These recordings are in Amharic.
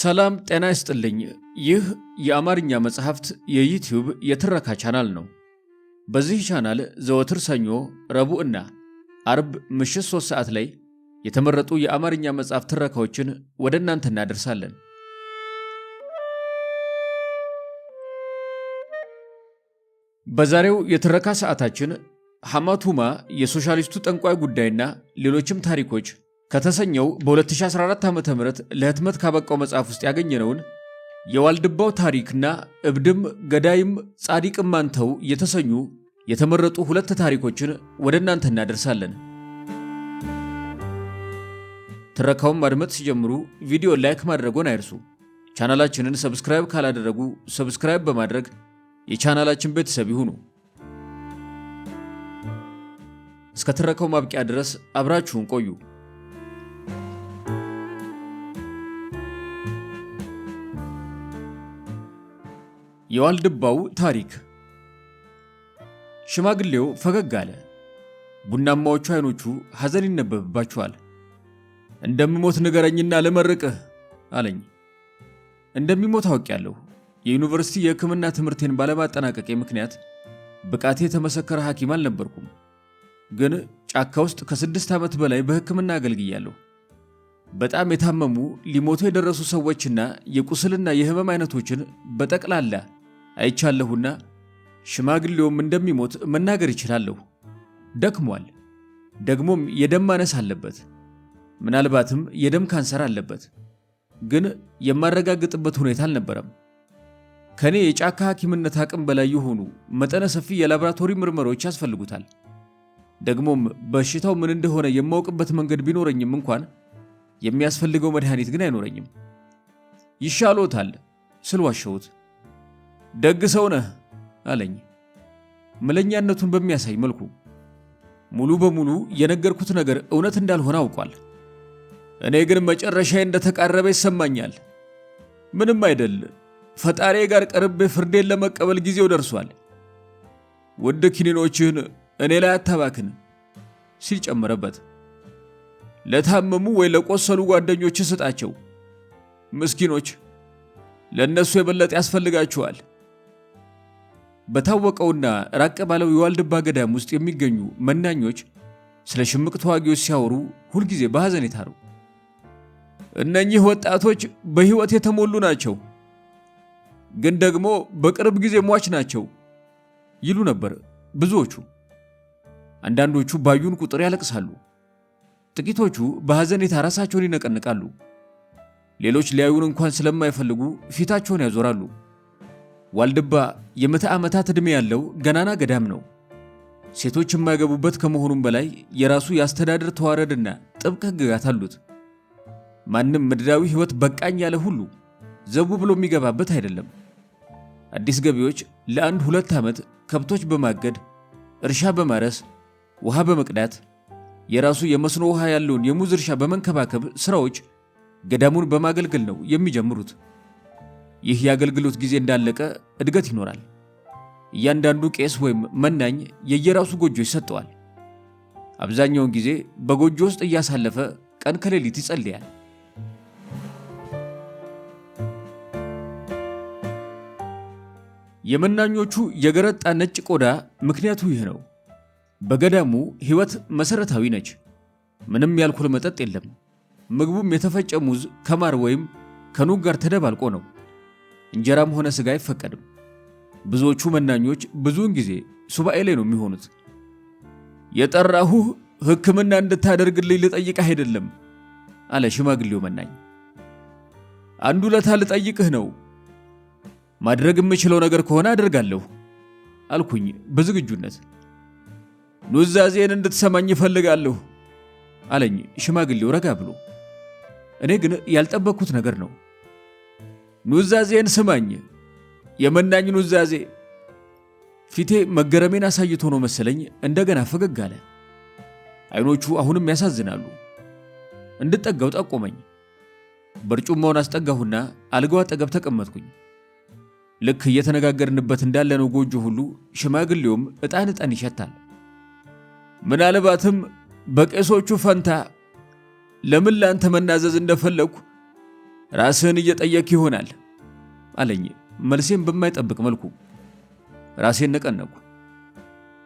ሰላም ጤና ይስጥልኝ። ይህ የአማርኛ መጽሐፍት የዩቲዩብ የትረካ ቻናል ነው። በዚህ ቻናል ዘወትር ሰኞ፣ ረቡዕ እና አርብ ምሽት 3 ሰዓት ላይ የተመረጡ የአማርኛ መጽሐፍ ትረካዎችን ወደ እናንተ እናደርሳለን። በዛሬው የትረካ ሰዓታችን ሐማቱማ የሶሻሊስቱ ጠንቋይ ጉዳይና ሌሎችም ታሪኮች ከተሰኘው በ2014 ዓ.ም ለህትመት ካበቃው መጽሐፍ ውስጥ ያገኘነውን የዋልድባው ታሪክና እብድም ገዳይም ጻዲቅም አንተው የተሰኙ የተመረጡ ሁለት ታሪኮችን ወደ እናንተ እናደርሳለን። ትረካውን ማድመጥ ሲጀምሩ ቪዲዮ ላይክ ማድረጎን አይርሱ። ቻናላችንን ሰብስክራይብ ካላደረጉ ሰብስክራይብ በማድረግ የቻናላችን ቤተሰብ ይሁኑ። እስከ ትረካው ማብቂያ ድረስ አብራችሁን ቆዩ። የዋልድባው ታሪክ። ሽማግሌው ፈገግ አለ። ቡናማዎቹ አይኖቹ ሐዘን ይነበብባቸዋል። እንደምሞት ንገረኝና ልመርቅህ አለኝ። እንደሚሞት አውቄያለሁ። የዩኒቨርሲቲ የሕክምና ትምህርቴን ባለማጠናቀቄ ምክንያት ብቃቴ የተመሰከረ ሐኪም አልነበርኩም። ግን ጫካ ውስጥ ከ6 ዓመት በላይ በሕክምና አገልግያለሁ። በጣም የታመሙ ሊሞቱ የደረሱ ሰዎችና የቁስልና የህመም አይነቶችን በጠቅላላ አይቻለሁና ሽማግሌውም እንደሚሞት መናገር ይችላለሁ። ደክሟል። ደግሞም የደም ማነስ አለበት። ምናልባትም የደም ካንሰር አለበት። ግን የማረጋግጥበት ሁኔታ አልነበረም። ከኔ የጫካ ሐኪምነት አቅም በላይ የሆኑ መጠነ ሰፊ የላቦራቶሪ ምርመሮች ያስፈልጉታል። ደግሞም በሽታው ምን እንደሆነ የማውቅበት መንገድ ቢኖረኝም እንኳን የሚያስፈልገው መድኃኒት ግን አይኖረኝም። ይሻሎታል ስል ዋሸሁት። ደግ ሰው ነህ አለኝ፣ መለኛነቱን በሚያሳይ መልኩ። ሙሉ በሙሉ የነገርኩት ነገር እውነት እንዳልሆነ አውቋል። እኔ ግን መጨረሻዬ እንደተቃረበ ይሰማኛል። ምንም አይደል፣ ፈጣሪ ጋር ቀርቤ ፍርዴን ለመቀበል ጊዜው ደርሷል። ውድ ኪኒኖችህን እኔ ላይ አታባክን ሲል ጨመረበት። ለታመሙ ወይ ለቆሰሉ ጓደኞች ስጣቸው። ምስኪኖች፣ ለነሱ የበለጠ ያስፈልጋቸዋል። በታወቀውና ራቅ ባለው የዋልድባ ገዳም ውስጥ የሚገኙ መናኞች ስለ ሽምቅ ተዋጊዎች ሲያወሩ ሁልጊዜ በሐዘኔታ ነው። እነኚህ ወጣቶች በሕይወት የተሞሉ ናቸው፣ ግን ደግሞ በቅርብ ጊዜ ሟች ናቸው ይሉ ነበር ብዙዎቹ። አንዳንዶቹ ባዩን ቁጥር ያለቅሳሉ። ጥቂቶቹ በሐዘኔታ ራሳቸውን ይነቀንቃሉ። ሌሎች ሊያዩን እንኳን ስለማይፈልጉ ፊታቸውን ያዞራሉ። ዋልድባ የመቶ ዓመታት ዕድሜ ያለው ገናና ገዳም ነው። ሴቶች የማይገቡበት ከመሆኑም በላይ የራሱ የአስተዳደር ተዋረድና ጥብቅ ሕግጋት አሉት። ማንም ምድራዊ ሕይወት በቃኝ ያለ ሁሉ ዘቡ ብሎ የሚገባበት አይደለም። አዲስ ገቢዎች ለ1-2 ዓመት ከብቶች በማገድ እርሻ በማረስ ውሃ በመቅዳት የራሱ የመስኖ ውሃ ያለውን የሙዝ እርሻ በመንከባከብ ስራዎች ገዳሙን በማገልገል ነው የሚጀምሩት። ይህ የአገልግሎት ጊዜ እንዳለቀ እድገት ይኖራል። እያንዳንዱ ቄስ ወይም መናኝ የየራሱ ጎጆ ይሰጠዋል። አብዛኛውን ጊዜ በጎጆ ውስጥ እያሳለፈ ቀን ከሌሊት ይጸልያል። የመናኞቹ የገረጣ ነጭ ቆዳ ምክንያቱ ይህ ነው። በገዳሙ ሕይወት መሰረታዊ ነች። ምንም የአልኮል መጠጥ የለም። ምግቡም የተፈጨ ሙዝ ከማር ወይም ከኑግ ጋር ተደባልቆ ነው። እንጀራም ሆነ ስጋ አይፈቀድም። ብዙዎቹ መናኞች ብዙውን ጊዜ ሱባኤ ላይ ነው የሚሆኑት። የጠራሁህ ሕክምና እንድታደርግልኝ ልጠይቅህ አይደለም አለ ሽማግሌው መናኝ። አንዱ ለታ ልጠይቅህ ነው። ማድረግ የምችለው ነገር ከሆነ አደርጋለሁ አልኩኝ በዝግጁነት። ኑዛዜን እንድትሰማኝ እፈልጋለሁ አለኝ ሽማግሌው ረጋ ብሎ። እኔ ግን ያልጠበቅኩት ነገር ነው። ኑዛዜን ስማኝ፣ የመናኝ ኑዛዜ። ፊቴ መገረሜን አሳይቶ ነው መሰለኝ እንደገና ፈገግ አለ። አይኖቹ አሁንም ያሳዝናሉ። እንድጠጋው ጠቆመኝ። በርጩማውን አስጠጋሁና አልጋው አጠገብ ተቀመጥኩኝ። ልክ እየተነጋገርንበት እንዳለነው ጎጆ ሁሉ ሽማግሌውም ዕጣን ይሸታል። ምናልባትም በቄሶቹ ፈንታ ለምን ላንተ መናዘዝ እንደፈለኩ ራስህን እየጠየቅ ይሆናል አለኝ መልሴን በማይጠብቅ መልኩ። ራሴን ነቀነቅኩ።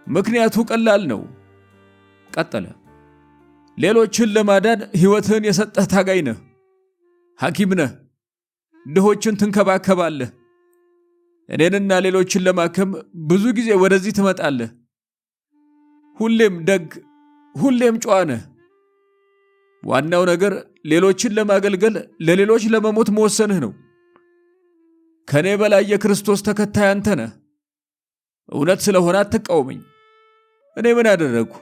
ምክንያቱ ቀላል ነው ቀጠለ። ሌሎችን ለማዳን ሕይወትህን የሰጠህ ታጋይ ነህ። ሐኪም ነህ። ድሆችን ትንከባከባለህ። እኔንና ሌሎችን ለማከም ብዙ ጊዜ ወደዚህ ትመጣለህ። ሁሌም ደግ፣ ሁሌም ጨዋ ነህ። ዋናው ነገር ሌሎችን ለማገልገል ለሌሎች ለመሞት መወሰንህ ነው። ከኔ በላይ የክርስቶስ ተከታይ አንተ ነህ። እውነት ስለሆነ አትቃወመኝ። እኔ ምን አደረግኩ?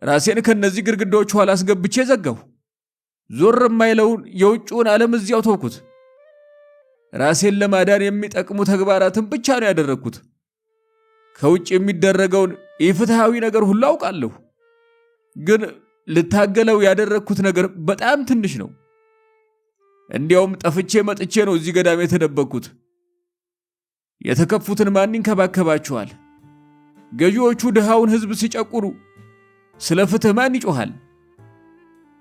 ራሴን ከነዚህ ግድግዳዎች ኋላ አስገብቼ ዘጋሁ። ዞር የማይለውን የውጭውን ዓለም እዚያው ተውኩት። ራሴን ለማዳን የሚጠቅሙ ተግባራትን ብቻ ነው ያደረግኩት። ከውጭ የሚደረገውን ኢፍትሃዊ ነገር ሁሉ አውቃለሁ፣ ግን ልታገለው ያደረግኩት ነገር በጣም ትንሽ ነው። እንዲያውም ጠፍቼ መጥቼ ነው እዚህ ገዳም የተደበቅኩት። የተከፉትን ማን ይንከባከባቸዋል? ገዢዎቹ ድሃውን ሕዝብ ሲጨቁሩ ስለ ፍትህ ማን ይጮሃል?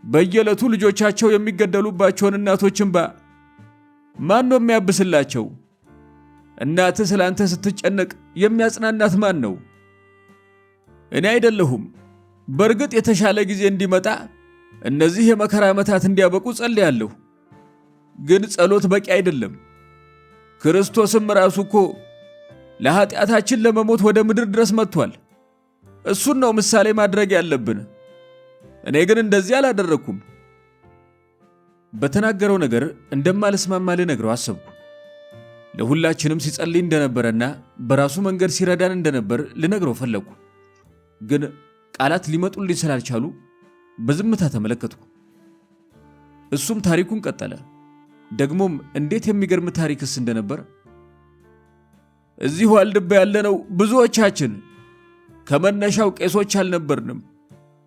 በየዕለቱ ልጆቻቸው የሚገደሉባቸውን እናቶች እንባ ማን ነው የሚያብስላቸው? እናትህ ስላንተ ስትጨነቅ የሚያጽናናት ማን ነው? እኔ አይደለሁም። በእርግጥ የተሻለ ጊዜ እንዲመጣ እነዚህ የመከራ ዓመታት እንዲያበቁ ጸልያለሁ። ግን ጸሎት በቂ አይደለም። ክርስቶስም ራሱ እኮ ለኃጢአታችን ለመሞት ወደ ምድር ድረስ መጥቷል። እሱን ነው ምሳሌ ማድረግ ያለብን። እኔ ግን እንደዚህ አላደረኩም። በተናገረው ነገር እንደማልስማማ ልነግረው አሰብኩ። ለሁላችንም ሲጸልይ እንደነበረና በራሱ መንገድ ሲረዳን እንደነበር ልነግረው ፈለግኩ። ግን ቃላት ሊመጡልኝ ስላልቻሉ በዝምታ ተመለከትኩ። እሱም ታሪኩን ቀጠለ። ደግሞም እንዴት የሚገርም ታሪክስ እንደነበር። እዚህ ዋልድባ ያለነው ብዙዎቻችን ከመነሻው ቄሶች አልነበርንም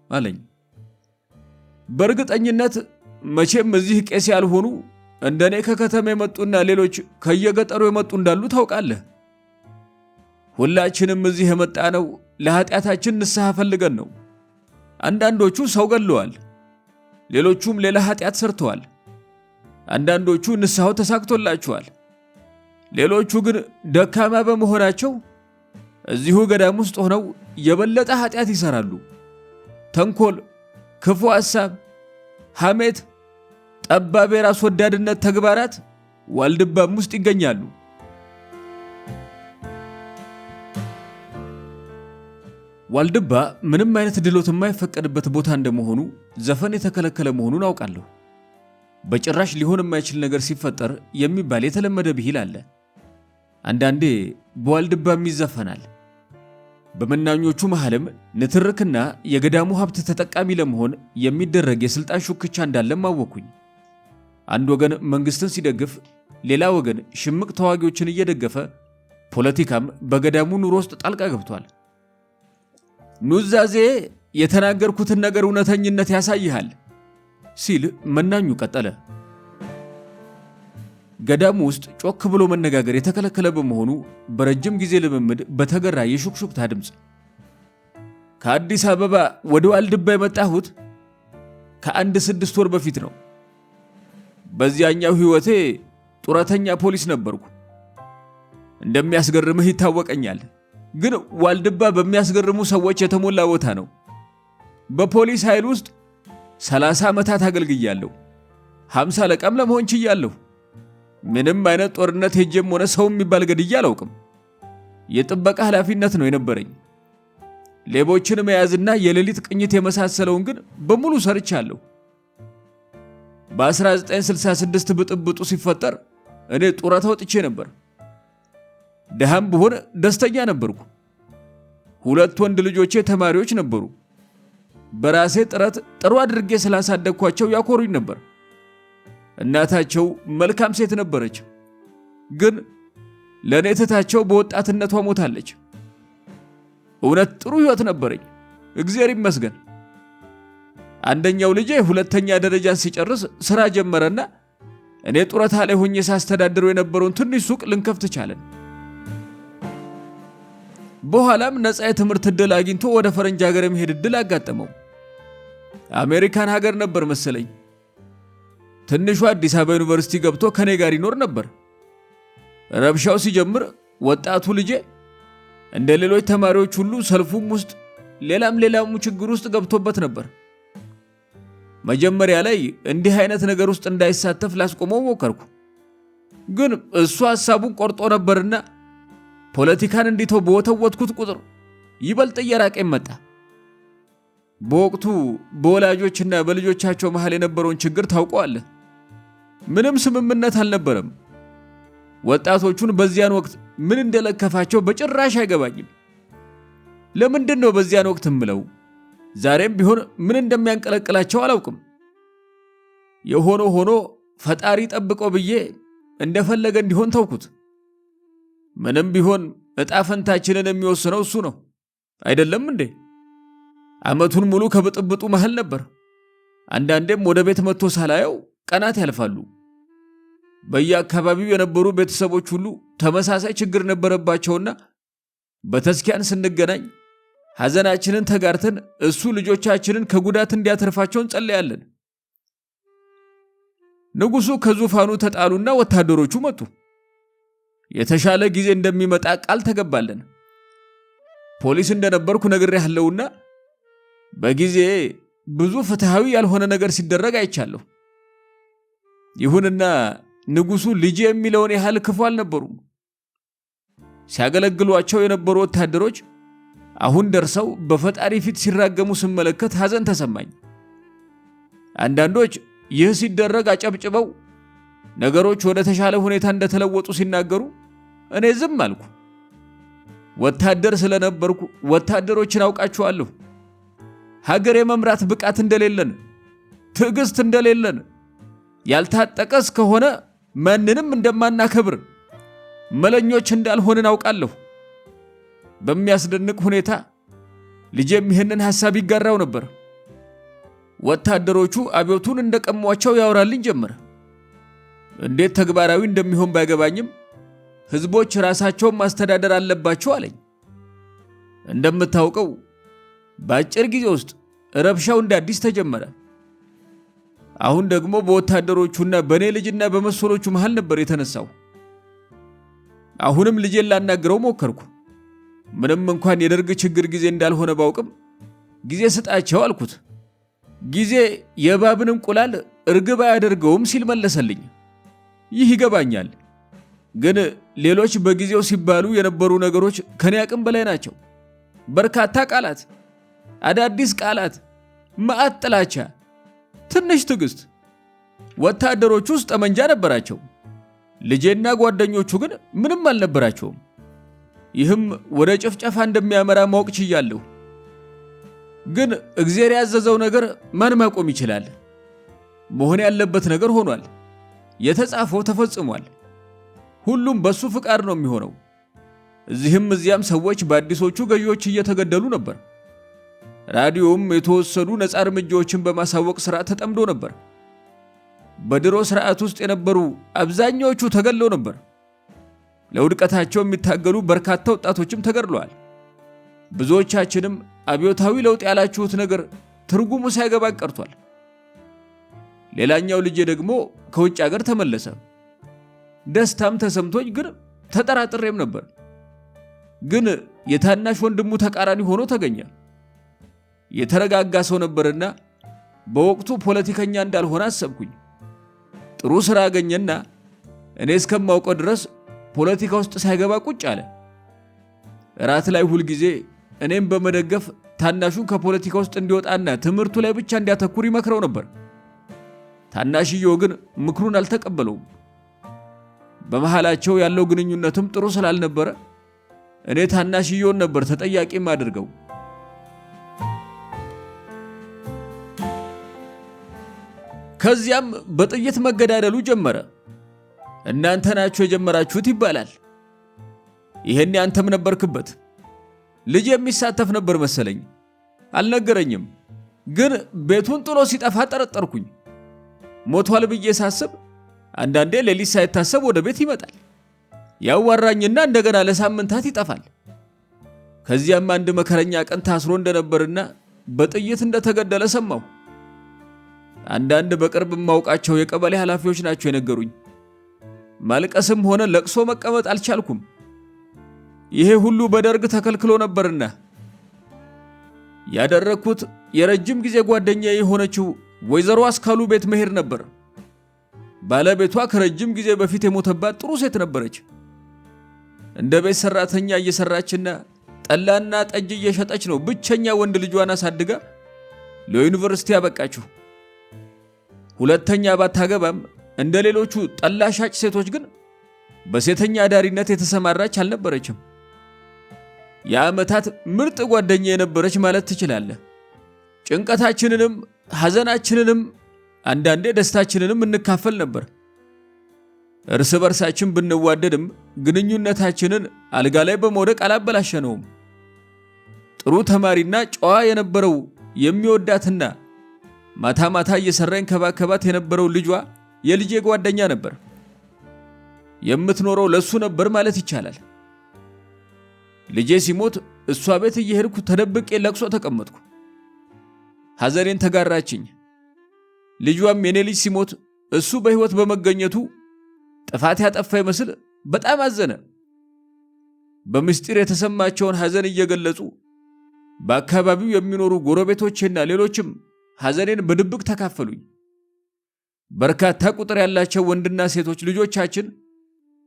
አለኝ። በእርግጠኝነት መቼም እዚህ ቄስ ያልሆኑ እንደኔ ከከተማ የመጡና ሌሎች ከየገጠሩ የመጡ እንዳሉ ታውቃለህ። ሁላችንም እዚህ የመጣነው ለኃጢአታችን ንስሐ ፈልገን ነው። አንዳንዶቹ ሰው ገለዋል፣ ሌሎቹም ሌላ ኃጢአት ሰርተዋል። አንዳንዶቹ ንስሐው ተሳክቶላቸዋል፣ ሌሎቹ ግን ደካማ በመሆናቸው እዚሁ ገዳም ውስጥ ሆነው የበለጠ ኃጢአት ይሰራሉ። ተንኮል፣ ክፉ ሐሳብ፣ ሐሜት፣ ጠባብ የራስ ወዳድነት ተግባራት ዋልድባም ውስጥ ይገኛሉ። ዋልድባ ምንም አይነት ድሎት የማይፈቀድበት ቦታ እንደመሆኑ ዘፈን የተከለከለ መሆኑን አውቃለሁ። በጭራሽ ሊሆን የማይችል ነገር ሲፈጠር የሚባል የተለመደ ብሂል አለ። አንዳንዴ በዋልድባም ይዘፈናል። በመናኞቹ መሃልም ንትርክና የገዳሙ ሀብት ተጠቃሚ ለመሆን የሚደረግ የስልጣን ሹክቻ እንዳለም አወኩኝ። አንድ ወገን መንግስትን ሲደግፍ፣ ሌላ ወገን ሽምቅ ተዋጊዎችን እየደገፈ ፖለቲካም በገዳሙ ኑሮ ውስጥ ጣልቃ ገብቷል። ኑዛዜ የተናገርኩትን ነገር እውነተኝነት ያሳይሃል ሲል መናኙ ቀጠለ። ገዳሙ ውስጥ ጮክ ብሎ መነጋገር የተከለከለ በመሆኑ በረጅም ጊዜ ልምምድ በተገራ የሹክሹክታ ድምፅ ከአዲስ አበባ ወደ ዋልድባ የመጣሁት ከአንድ 6 ወር በፊት ነው። በዚያኛው ሕይወቴ ጡረተኛ ፖሊስ ነበርኩ። እንደሚያስገርምህ ይታወቀኛል፣ ግን ዋልድባ በሚያስገርሙ ሰዎች የተሞላ ቦታ ነው። በፖሊስ ኃይል ውስጥ 30 ዓመታት አገልግያለሁ። 50 አለቃም ለመሆን ችያለሁ። ምንም አይነት ጦርነት ሄጄም ሆነ ሰው የሚባል ገድዬ አላውቅም። የጥበቃ ኃላፊነት ነው የነበረኝ። ሌቦችን መያዝና የሌሊት ቅኝት የመሳሰለውን ግን በሙሉ ሰርቻለሁ። በ1966 ብጥብጡ ሲፈጠር እኔ ጡረታ ወጥቼ ነበር። ደሃም ብሆን ደስተኛ ነበርኩ። 2 ወንድ ልጆቼ ተማሪዎች ነበሩ። በራሴ ጥረት ጥሩ አድርጌ ስላሳደግኳቸው ያኮሩኝ ነበር። እናታቸው መልካም ሴት ነበረች፣ ግን ለእኔ ትታቸው በወጣትነቷ ሞታለች። እውነት ጥሩ ሕይወት ነበረኝ፣ እግዚአብሔር ይመስገን። አንደኛው ልጄ 2ኛ ደረጃን ሲጨርስ ሥራ ጀመረና እኔ ጡረታ ላይ ሆኜ ሳስተዳድረው የነበረውን ትንሽ ሱቅ ልንከፍት ቻለን። በኋላም ነፃ የትምህርት ዕድል አግኝቶ ወደ ፈረንጅ ሀገር የመሄድ ዕድል አጋጠመው። አሜሪካን ሀገር ነበር መሰለኝ። ትንሹ አዲስ አበባ ዩኒቨርሲቲ ገብቶ ከኔ ጋር ይኖር ነበር። ረብሻው ሲጀምር ወጣቱ ልጄ እንደ ሌሎች ተማሪዎች ሁሉ ሰልፉም ውስጥ ሌላም ችግር ውስጥ ገብቶበት ነበር። መጀመሪያ ላይ እንዲህ አይነት ነገር ውስጥ እንዳይሳተፍ ላስቆመው ሞከርኩ። ግን እሱ ሐሳቡን ቆርጦ ነበርና ፖለቲካን እንዲተው በወተወትኩት ቁጥር ይበልጥ እየራቀኝ መጣ። በወቅቱ በወላጆችና በልጆቻቸው መሃል የነበረውን ችግር ታውቀዋለህ። ምንም ስምምነት አልነበረም። ወጣቶቹን በዚያን ወቅት ምን እንደለከፋቸው በጭራሽ አይገባኝም። ለምንድን ነው በዚያን ወቅት ምለው? ዛሬም ቢሆን ምን እንደሚያንቀለቅላቸው አላውቅም። የሆነ ሆኖ ፈጣሪ ጠብቀው ብዬ እንደፈለገ እንዲሆን ተውኩት። ምንም ቢሆን ዕጣ ፈንታችንን የሚወስነው እሱ ነው አይደለም እንዴ? ዓመቱን ሙሉ ከብጥብጡ መሃል ነበር። አንዳንዴም ወደ ቤት መጥቶ ሳላየው ቀናት ያልፋሉ። በየአካባቢው የነበሩ ቤተሰቦች ሁሉ ተመሳሳይ ችግር ነበረባቸውና በተስኪያን ስንገናኝ ሐዘናችንን ተጋርተን እሱ ልጆቻችንን ከጉዳት እንዲያተርፋቸው እንጸልያለን። ንጉሡ ከዙፋኑ ተጣሉና ወታደሮቹ መጡ። የተሻለ ጊዜ እንደሚመጣ ቃል ተገባለን። ፖሊስ እንደነበርኩ ነግሬሃለሁና በጊዜ ብዙ ፍትሃዊ ያልሆነ ነገር ሲደረግ አይቻለሁ። ይሁንና ንጉሡ ልጅ የሚለውን ያህል ክፉ አልነበሩም። ሲያገለግሏቸው የነበሩ ወታደሮች አሁን ደርሰው በፈጣሪ ፊት ሲራገሙ ስመለከት ሐዘን ተሰማኝ። አንዳንዶች ይህ ሲደረግ አጨብጭበው ነገሮች ወደ ተሻለ ሁኔታ እንደተለወጡ ሲናገሩ እኔ ዝም አልኩ። ወታደር ስለነበርኩ ወታደሮችን አውቃቸዋለሁ። ሀገር የመምራት ብቃት እንደሌለን፣ ትዕግስት እንደሌለን፣ ያልታጠቀ እስከሆነ ማንንም እንደማናከብር፣ መለኞች እንዳልሆንን አውቃለሁ። በሚያስደንቅ ሁኔታ ልጄም ይህንን ሐሳብ ይጋራው ነበር። ወታደሮቹ አብዮቱን እንደቀሟቸው ያወራልኝ ጀመረ። እንዴት ተግባራዊ እንደሚሆን ባይገባኝም ህዝቦች ራሳቸውን ማስተዳደር አለባቸው አለኝ። እንደምታውቀው በአጭር ጊዜ ውስጥ ረብሻው እንደ አዲስ ተጀመረ። አሁን ደግሞ በወታደሮቹና በኔ ልጅና በመሰሎቹ መሃል ነበር የተነሳው። አሁንም ልጄን ላናግረው ሞከርኩ። ምንም እንኳን የደርግ ችግር ጊዜ እንዳልሆነ ባውቅም ጊዜ ስጣቸው አልኩት። ጊዜ የእባብን እንቁላል እርግብ አያደርገውም ሲል መለሰልኝ። ይህ ይገባኛል። ግን ሌሎች በጊዜው ሲባሉ የነበሩ ነገሮች ከኔ አቅም በላይ ናቸው። በርካታ ቃላት፣ አዳዲስ ቃላት፣ መዓት ጥላቻ፣ ትንሽ ትዕግስት። ወታደሮቹ ውስጥ ጠመንጃ ነበራቸው። ልጄና ጓደኞቹ ግን ምንም አልነበራቸውም። ይህም ወደ ጭፍጨፋ እንደሚያመራ ማወቅ ችያለሁ። ግን እግዚአብሔር ያዘዘው ነገር ማን ማቆም ይችላል? መሆን ያለበት ነገር ሆኗል። የተጻፈው ተፈጽሟል። ሁሉም በሱ ፍቃድ ነው የሚሆነው። እዚህም እዚያም ሰዎች በአዲሶቹ ገዢዎች እየተገደሉ ነበር። ራዲዮም የተወሰዱ ነፃ እርምጃዎችን በማሳወቅ ሥራ ተጠምዶ ነበር። በድሮ ሥርዓት ውስጥ የነበሩ አብዛኛዎቹ ተገድለው ነበር። ለውድቀታቸው የሚታገሉ በርካታ ወጣቶችም ተገድለዋል። ብዙዎቻችንም አብዮታዊ ለውጥ ያላችሁት ነገር ትርጉሙ ሳይገባ ቀርቷል። ሌላኛው ልጄ ደግሞ ከውጭ ሀገር ተመለሰ። ደስታም ተሰምቶኝ ግን ተጠራጥሬም ነበር። ግን የታናሽ ወንድሙ ተቃራኒ ሆኖ ተገኘ። የተረጋጋ ሰው ነበርና በወቅቱ ፖለቲከኛ እንዳልሆነ አሰብኩኝ። ጥሩ ሥራ አገኘና እኔ እስከማውቀው ድረስ ፖለቲካ ውስጥ ሳይገባ ቁጭ አለ። ራት ላይ ሁል ጊዜ እኔም በመደገፍ ታናሹን ከፖለቲካ ውስጥ እንዲወጣና ትምህርቱ ላይ ብቻ እንዲያተኩር ይመክረው ነበር። ታናሽየው ግን ምክሩን አልተቀበለውም። በመሃላቸው ያለው ግንኙነትም ጥሩ ስላልነበረ እኔ ታናሽየውን ነበር ተጠያቂ ማድርገው። ከዚያም በጥይት መገዳደሉ ጀመረ። እናንተ ናችሁ የጀመራችሁት ይባላል። ይሄን አንተም ነበርክበት። ልጅ የሚሳተፍ ነበር መሰለኝ። አልነገረኝም። ግን ቤቱን ጥሎ ሲጠፋ ጠረጠርኩኝ። ሞቷል ብዬ ሳስብ አንዳንዴ ሌሊት ሳይታሰብ ወደ ቤት ይመጣል። ያዋራኝና እንደገና ለሳምንታት ይጠፋል። ከዚያም አንድ መከረኛ ቀን ታስሮ እንደነበርና በጥይት እንደተገደለ ሰማሁ። አንዳንድ በቅርብ የማውቃቸው የቀበሌ ኃላፊዎች ናቸው የነገሩኝ። ማልቀስም ሆነ ለቅሶ መቀመጥ አልቻልኩም። ይሄ ሁሉ በደርግ ተከልክሎ ነበርና ያደረኩት የረጅም ጊዜ ጓደኛዬ የሆነችው ወይዘሮ አስካሉ ቤት መሄድ ነበር። ባለቤቷ ከረጅም ጊዜ በፊት የሞተባት ጥሩ ሴት ነበረች። እንደ ቤት ሰራተኛ እየሰራችና ጠላና ጠጅ እየሸጠች ነው ብቸኛ ወንድ ልጇን አሳድጋ ለዩኒቨርሲቲ ያበቃችው። ሁለተኛ ባታገባም እንደ ሌሎቹ ጠላ ሻጭ ሴቶች ግን በሴተኛ አዳሪነት የተሰማራች አልነበረችም። የዓመታት ምርጥ ጓደኛ የነበረች ማለት ትችላለህ። ጭንቀታችንንም ሐዘናችንንም አንዳንዴ ደስታችንንም እንካፈል ነበር። እርስ በርሳችን ብንዋደድም ግንኙነታችንን አልጋ ላይ በመውደቅ አላበላሸነውም። ጥሩ ተማሪና ጨዋ የነበረው የሚወዳትና ማታ ማታ እየሰራ ይንከባከባት የነበረው ልጇ የልጄ ጓደኛ ነበር። የምትኖረው ለሱ ነበር ማለት ይቻላል። ልጄ ሲሞት እሷ ቤት እየሄድኩ ተደብቄ ለቅሶ ተቀመጥኩ። ሐዘኔን ተጋራችኝ። ልጇም የኔ ልጅ ሲሞት እሱ በሕይወት በመገኘቱ ጥፋት ያጠፋ ይመስል በጣም አዘነ። በምስጢር የተሰማቸውን ሐዘን እየገለጹ በአካባቢው የሚኖሩ ጎረቤቶቼና ሌሎችም ሐዘኔን በድብቅ ተካፈሉኝ። በርካታ ቁጥር ያላቸው ወንድና ሴቶች ልጆቻችን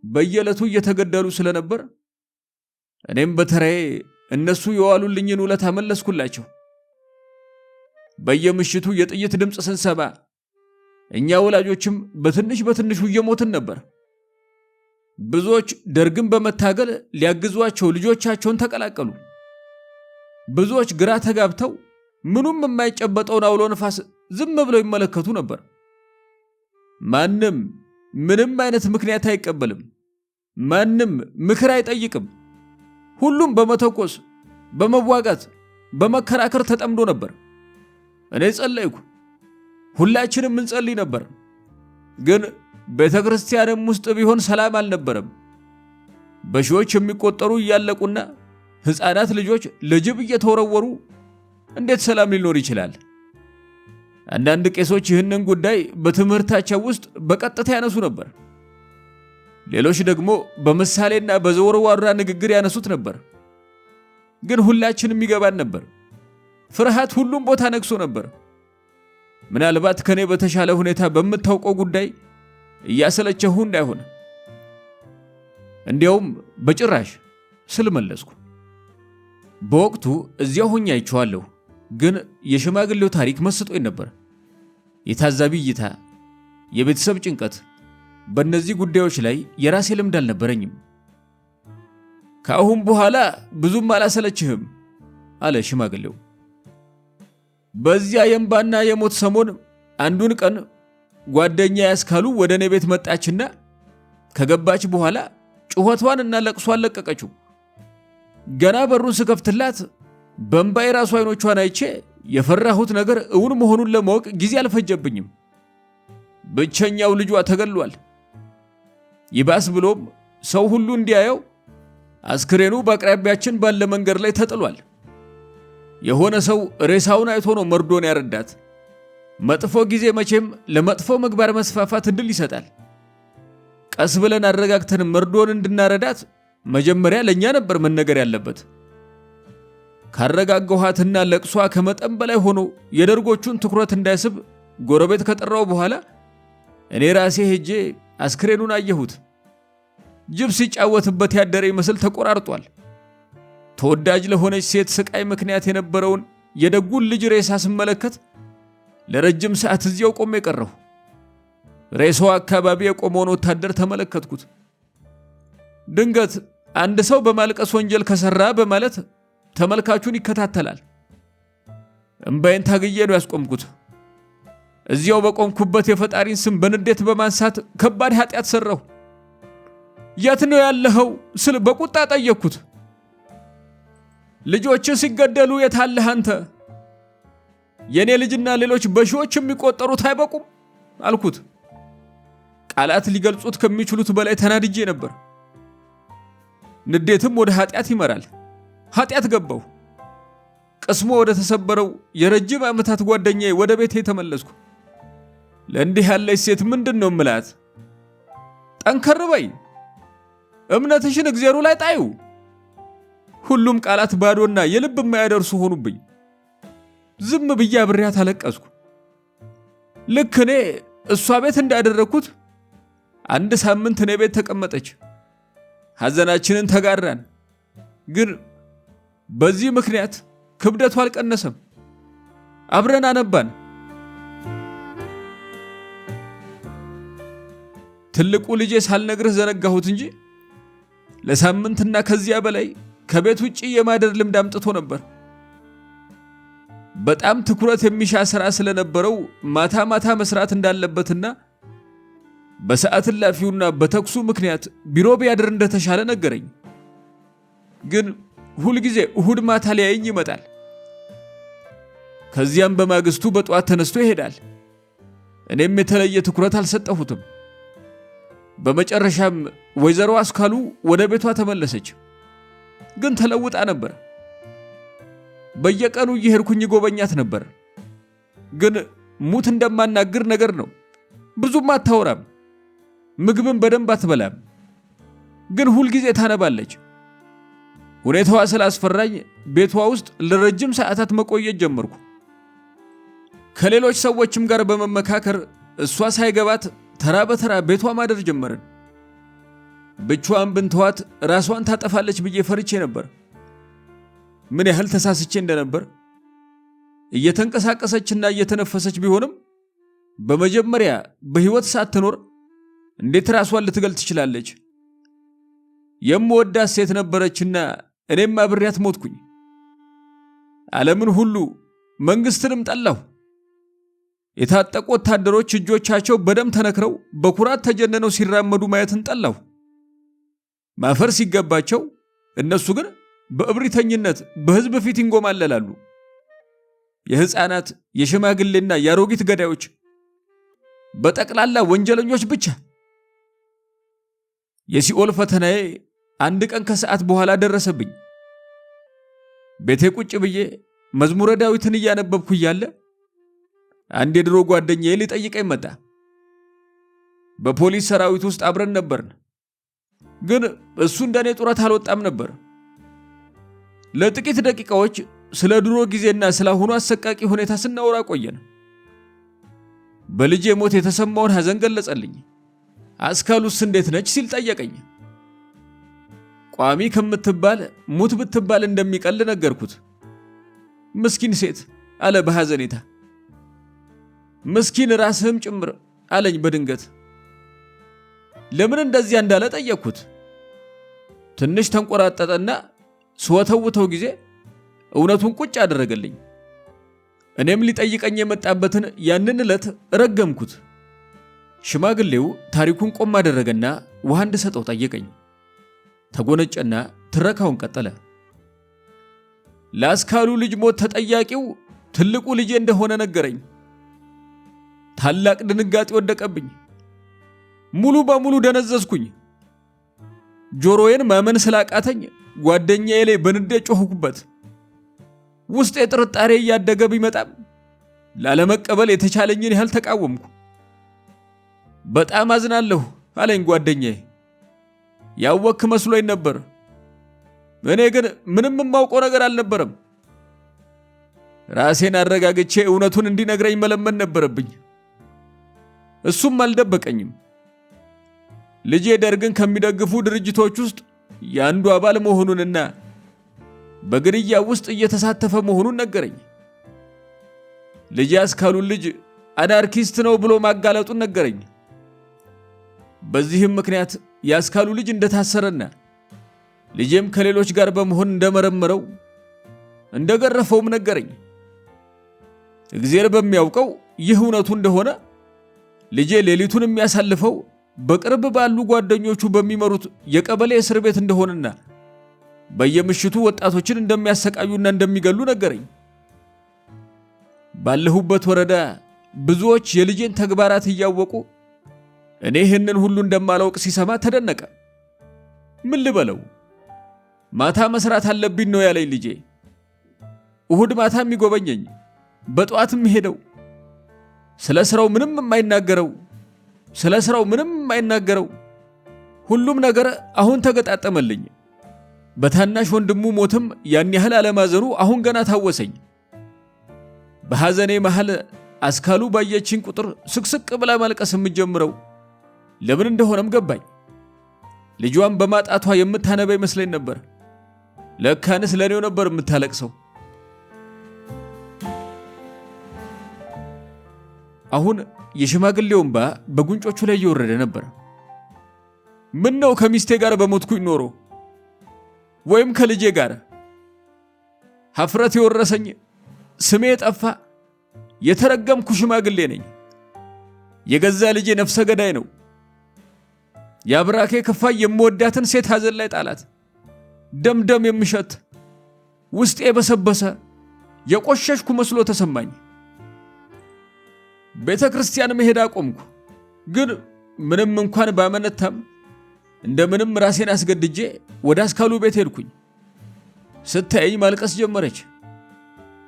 በየዕለቱ እየተገደሉ ስለነበር እኔም በተራዬ እነሱ የዋሉልኝን ውለታ መለስኩላቸው። በየምሽቱ የጥይት ድምፅ ስንሰማ እኛ ወላጆችም በትንሽ በትንሹ እየሞትን ነበር። ብዙዎች ደርግን በመታገል ሊያግዟቸው ልጆቻቸውን ተቀላቀሉ። ብዙዎች ግራ ተጋብተው ምኑም የማይጨበጠውን አውሎ ነፋስ ዝም ብለው ይመለከቱ ነበር። ማንም ምንም አይነት ምክንያት አይቀበልም። ማንም ምክር አይጠይቅም። ሁሉም በመተኮስ በመዋጋት በመከራከር ተጠምዶ ነበር። እኔ ጸለይኩ። ሁላችንም እንጸልይ ነበር። ግን ቤተክርስቲያንም ውስጥ ቢሆን ሰላም አልነበረም። በሺዎች የሚቆጠሩ እያለቁና ሕፃናት ልጆች ለጅብ እየተወረወሩ እንዴት ሰላም ሊኖር ይችላል? አንዳንድ ቄሶች ይህንን ጉዳይ በትምህርታቸው ውስጥ በቀጥታ ያነሱ ነበር። ሌሎች ደግሞ በምሳሌና በዘወርዋራ ንግግር ያነሱት ነበር። ግን ሁላችንም ይገባን ነበር። ፍርሃት ሁሉም ቦታ ነግሶ ነበር። ምናልባት ከኔ በተሻለ ሁኔታ በምታውቀው ጉዳይ እያሰለቸሁ እንዳይሆን። እንዲያውም በጭራሽ ስል መለስኩ። በወቅቱ እዚያው ሆኜ አይቼዋለሁ፣ ግን የሽማግሌው ታሪክ መስጦኝ ነበር። የታዛቢ እይታ፣ የቤተሰብ ጭንቀት፣ በእነዚህ ጉዳዮች ላይ የራሴ ልምድ አልነበረኝም። ከአሁን በኋላ ብዙም አላሰለችህም አለ ሽማግሌው። በዚያ የእንባና የሞት ሰሞን አንዱን ቀን ጓደኛ ያስካሉ ወደ እኔ ቤት መጣችና ከገባች በኋላ ጩኸቷንና ለቅሷን ለቀቀችው። ገና በሩን ስከፍትላት በእንባ የራሱ አይኖቿን አይቼ የፈራሁት ነገር እውን መሆኑን ለማወቅ ጊዜ አልፈጀብኝም። ብቸኛው ልጇ ተገሏል። ይባስ ብሎም ሰው ሁሉ እንዲያየው አስክሬኑ በአቅራቢያችን ባለ መንገድ ላይ ተጥሏል። የሆነ ሰው ሬሳውን አይቶ ነው መርዶን ያረዳት። መጥፎ ጊዜ መቼም ለመጥፎ ምግባር መስፋፋት እድል ይሰጣል። ቀስ ብለን አረጋግተን መርዶን እንድናረዳት መጀመሪያ ለኛ ነበር መነገር ያለበት። ካረጋጋኋትና ለቅሷ ከመጠን በላይ ሆኖ የደርጎቹን ትኩረት እንዳይስብ ጎረቤት ከጠራው በኋላ እኔ ራሴ ሄጄ አስክሬኑን አየሁት። ጅብ ሲጫወትበት ያደረ ይመስል ተቆራርጧል። ተወዳጅ ለሆነች ሴት ስቃይ ምክንያት የነበረውን የደጉን ልጅ ሬሳ ስመለከት ለረጅም ሰዓት እዚያው ቆሜ ቀረሁ። ሬሳው አካባቢ የቆመውን ወታደር ተመለከትኩት። ድንገት አንድ ሰው በማልቀስ ወንጀል ከሰራ በማለት ተመልካቹን ይከታተላል። እምባዬን ታግዬ ነው ያስቆምኩት። እዚያው በቆምኩበት የፈጣሪን ስም በንዴት በማንሳት ከባድ ኃጢአት ሰራሁ። የት ነው ያለኸው ስል በቁጣ ጠየቅኩት። ልጆች ሲገደሉ የታለህ አንተ? የኔ ልጅና ሌሎች በሺዎች የሚቆጠሩት አይበቁም አልኩት። ቃላት ሊገልጹት ከሚችሉት በላይ ተናድጄ ነበር። ንዴትም ወደ ኃጢአት ይመራል። ኃጢአት ገባሁ። ቅስሞ ወደ ተሰበረው የረጅም ዓመታት ጓደኛዬ ወደ ቤቴ ተመለስኩ። ለእንዲህ ያለች ሴት ምንድነው ምላት? ጠንከር በይ፣ እምነትሽን እግዚአብሔሩ ላይ ጣዩ። ሁሉም ቃላት ባዶና የልብ የማያደርሱ ሆኑብኝ። ዝም ብዬ አብሬያት አለቀስኩ። ልክ እኔ እሷ ቤት እንዳደረኩት አንድ ሳምንት እኔ ቤት ተቀመጠች። ሐዘናችንን ተጋራን። ግን በዚህ ምክንያት ክብደቱ አልቀነሰም። አብረን አነባን። ትልቁ ልጄ ሳልነግርህ ዘነጋሁት እንጂ ለሳምንትና ከዚያ በላይ ከቤት ውጪ የማደር ልምድ አምጥቶ ነበር። በጣም ትኩረት የሚሻ ሥራ ስለነበረው ማታ ማታ መስራት እንዳለበትና በሰዓት እላፊውና በተኩሱ ምክንያት ቢሮ ቢያድር እንደተሻለ ነገረኝ። ግን ሁልጊዜ እሁድ ማታ ሊያየኝ ይመጣል። ከዚያም በማግስቱ በጠዋት ተነስቶ ይሄዳል። እኔም የተለየ ትኩረት አልሰጠሁትም። በመጨረሻም ወይዘሮ አስካሉ ወደ ቤቷ ተመለሰች። ግን ተለውጣ ነበር። በየቀኑ እየሄድኩኝ ጎበኛት ነበር። ግን ሙት እንደማናግር ነገር ነው። ብዙም አታወራም፣ ምግብም በደንብ አትበላም። ግን ሁልጊዜ ታነባለች። ሁኔታዋ ስላስፈራኝ ቤቷ ውስጥ ለረጅም ሰዓታት መቆየት ጀመርኩ። ከሌሎች ሰዎችም ጋር በመመካከር እሷ ሳይገባት ተራ በተራ ቤቷ ማደር ጀመርን። ብቻዋን ብንተዋት ራሷን ታጠፋለች ብዬ ፈርቼ ነበር። ምን ያህል ተሳስቼ እንደነበር። እየተንቀሳቀሰችና እየተነፈሰች ቢሆንም በመጀመሪያ በሕይወት ሳትኖር እንዴት ራሷን ልትገልጽ ትችላለች? የምወዳት ሴት ነበረችና እኔም አብሬያት ሞትኩኝ። ዓለምን ሁሉ መንግስትንም ጠላሁ። የታጠቁ ወታደሮች እጆቻቸው በደም ተነክረው በኩራት ተጀነነው ሲራመዱ ማየትን ጠላሁ። ማፈር ሲገባቸው እነሱ ግን በእብሪተኝነት በሕዝብ ፊት ይንጎማለላሉ። የሕፃናት የሽማግሌና የአሮጊት ገዳዮች፣ በጠቅላላ ወንጀለኞች ብቻ። የሲኦል ፈተናዬ አንድ ቀን ከሰዓት በኋላ ደረሰብኝ። ቤቴ ቁጭ ብዬ መዝሙረ ዳዊትን እያነበብኩ እያለ አንድ የድሮ ጓደኛዬ ሊጠይቀኝ መጣ። በፖሊስ ሰራዊት ውስጥ አብረን ነበርን። ግን እሱ እንደኔ ጡረታ አልወጣም ነበር። ለጥቂት ደቂቃዎች ስለ ድሮ ጊዜና ስለ አሁኑ አሰቃቂ ሁኔታ ስናወራ ቆየን። በልጄ ሞት የተሰማውን ሐዘን ገለጸልኝ። አስካሉስ እንዴት ነች ሲል ጠየቀኝ። ቋሚ ከምትባል ሙት ብትባል እንደሚቀል ነገርኩት። ምስኪን ሴት አለ በሐዘኔታ። ምስኪን ራስህም ጭምር አለኝ በድንገት። ለምን እንደዚያ እንዳለ ጠየቅኩት። ትንሽ ተንቆራጠጠና ስወተውተው ጊዜ እውነቱን ቁጭ አደረገልኝ። እኔም ሊጠይቀኝ የመጣበትን ያንን ዕለት ረገምኩት። ሽማግሌው ታሪኩን ቆም አደረገና ውሃ እንድሰጠው ጠየቀኝ። ተጎነጨና ትረካውን ቀጠለ። ለአስካሉ ልጅ ሞት ተጠያቂው ትልቁ ልጄ እንደሆነ ነገረኝ። ታላቅ ድንጋጤ ወደቀብኝ። ሙሉ በሙሉ ደነዘዝኩኝ። ጆሮዬን ማመን ስላቃተኝ ጓደኛዬ ላይ በንዴት ጮህኩበት። ውስጤ ጥርጣሬ እያደገ ቢመጣም ላለመቀበል የተቻለኝን ያህል ተቃወምኩ። በጣም አዝናለሁ አለኝ ጓደኛዬ። ያወክ መስሎኝ ነበር። እኔ ግን ምንም የማውቀው ነገር አልነበረም። ራሴን አረጋግቼ እውነቱን እንዲነግረኝ መለመን ነበረብኝ። እሱም አልደበቀኝም። ልጄ ደርግን ከሚደግፉ ድርጅቶች ውስጥ የአንዱ አባል መሆኑንና በግድያ ውስጥ እየተሳተፈ መሆኑን ነገረኝ። ልጄ አስካሉን ልጅ አናርኪስት ነው ብሎ ማጋለጡን ነገረኝ። በዚህም ምክንያት የአስካሉ ልጅ እንደታሰረና ልጄም ከሌሎች ጋር በመሆን እንደመረመረው እንደገረፈውም ነገረኝ። እግዚአብሔር በሚያውቀው ይህ እውነቱ እንደሆነ ልጄ ሌሊቱን የሚያሳልፈው በቅርብ ባሉ ጓደኞቹ በሚመሩት የቀበሌ እስር ቤት እንደሆነና በየምሽቱ ወጣቶችን እንደሚያሰቃዩና እንደሚገሉ ነገረኝ። ባለሁበት ወረዳ ብዙዎች የልጄን ተግባራት እያወቁ እኔ ይህንን ሁሉ እንደማላውቅ ሲሰማ ተደነቀ። ምን ልበለው? ማታ መስራት አለብኝ ነው ያለኝ ልጄ። እሁድ ማታ የሚጎበኘኝ፣ በጠዋትም ሄደው ስለ ስራው ምንም የማይናገረው ሁሉም ነገር አሁን ተገጣጠመልኝ። በታናሽ ወንድሙ ሞትም ያን ያህል አለማዘኑ አሁን ገና ታወሰኝ። በሐዘኔ መሃል አስካሉ ባየችኝ ቁጥር ስቅስቅ ብላ ማልቀስ የምትጀምረው ለምን እንደሆነም ገባኝ። ልጇን በማጣቷ የምታነባ ይመስለኝ ነበር። ለካንስ ለኔው ነበር የምታለቅሰው። አሁን የሽማግሌው እንባ በጉንጮቹ ላይ እየወረደ ነበር። ምን ነው ከሚስቴ ጋር በሞትኩኝ ኖሮ ወይም ከልጄ ጋር ሀፍረት የወረሰኝ ስሜ ጠፋ። የተረገምኩ ሽማግሌ ነኝ። የገዛ ልጄ ነፍሰ ገዳይ ነው። የአብራኬ ክፋይ የምወዳትን ሴት ሐዘን ላይ ጣላት። ደምደም የምሸት ውስጤ በሰበሰ የቆሸሽኩ መስሎ ተሰማኝ። ቤተ ክርስቲያን መሄድ አቆምኩ። ግን ምንም እንኳን ባመነታም እንደምንም ራሴን አስገድጄ ወደ አስካሉ ቤት ሄድኩኝ። ስታየኝ ማልቀስ ጀመረች።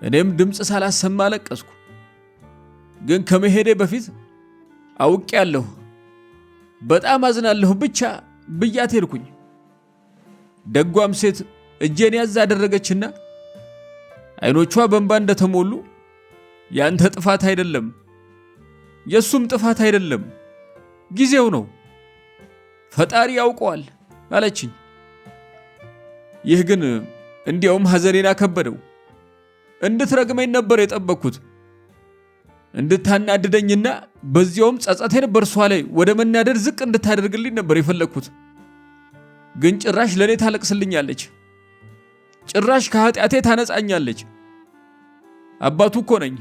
እኔም ድምፅ ሳላሰማ አለቀስኩ። ግን ከመሄዴ በፊት አውቄያለሁ፣ በጣም አዝናለሁ ብቻ ብያት ሄድኩኝ። ደጓም ሴት እጄን ያዝ አደረገችና አይኖቿ በእንባ እንደተሞሉ ያንተ ጥፋት አይደለም፣ የሱም ጥፋት አይደለም፣ ጊዜው ነው፣ ፈጣሪ ያውቀዋል አለችኝ። ይህ ግን እንዲያውም ሐዘኔን አከበደው። እንድትረግመኝ ነበር የጠበቅኩት፣ እንድታናድደኝና በዚያውም ጸጸቴን በእርሷ ላይ ወደ መናደድ ዝቅ እንድታደርግልኝ ነበር የፈለግኩት። ግን ጭራሽ ለእኔ ታለቅስልኛለች፣ ጭራሽ ከኃጢአቴ ታነጻኛለች። አባቱ እኮ ነኝ።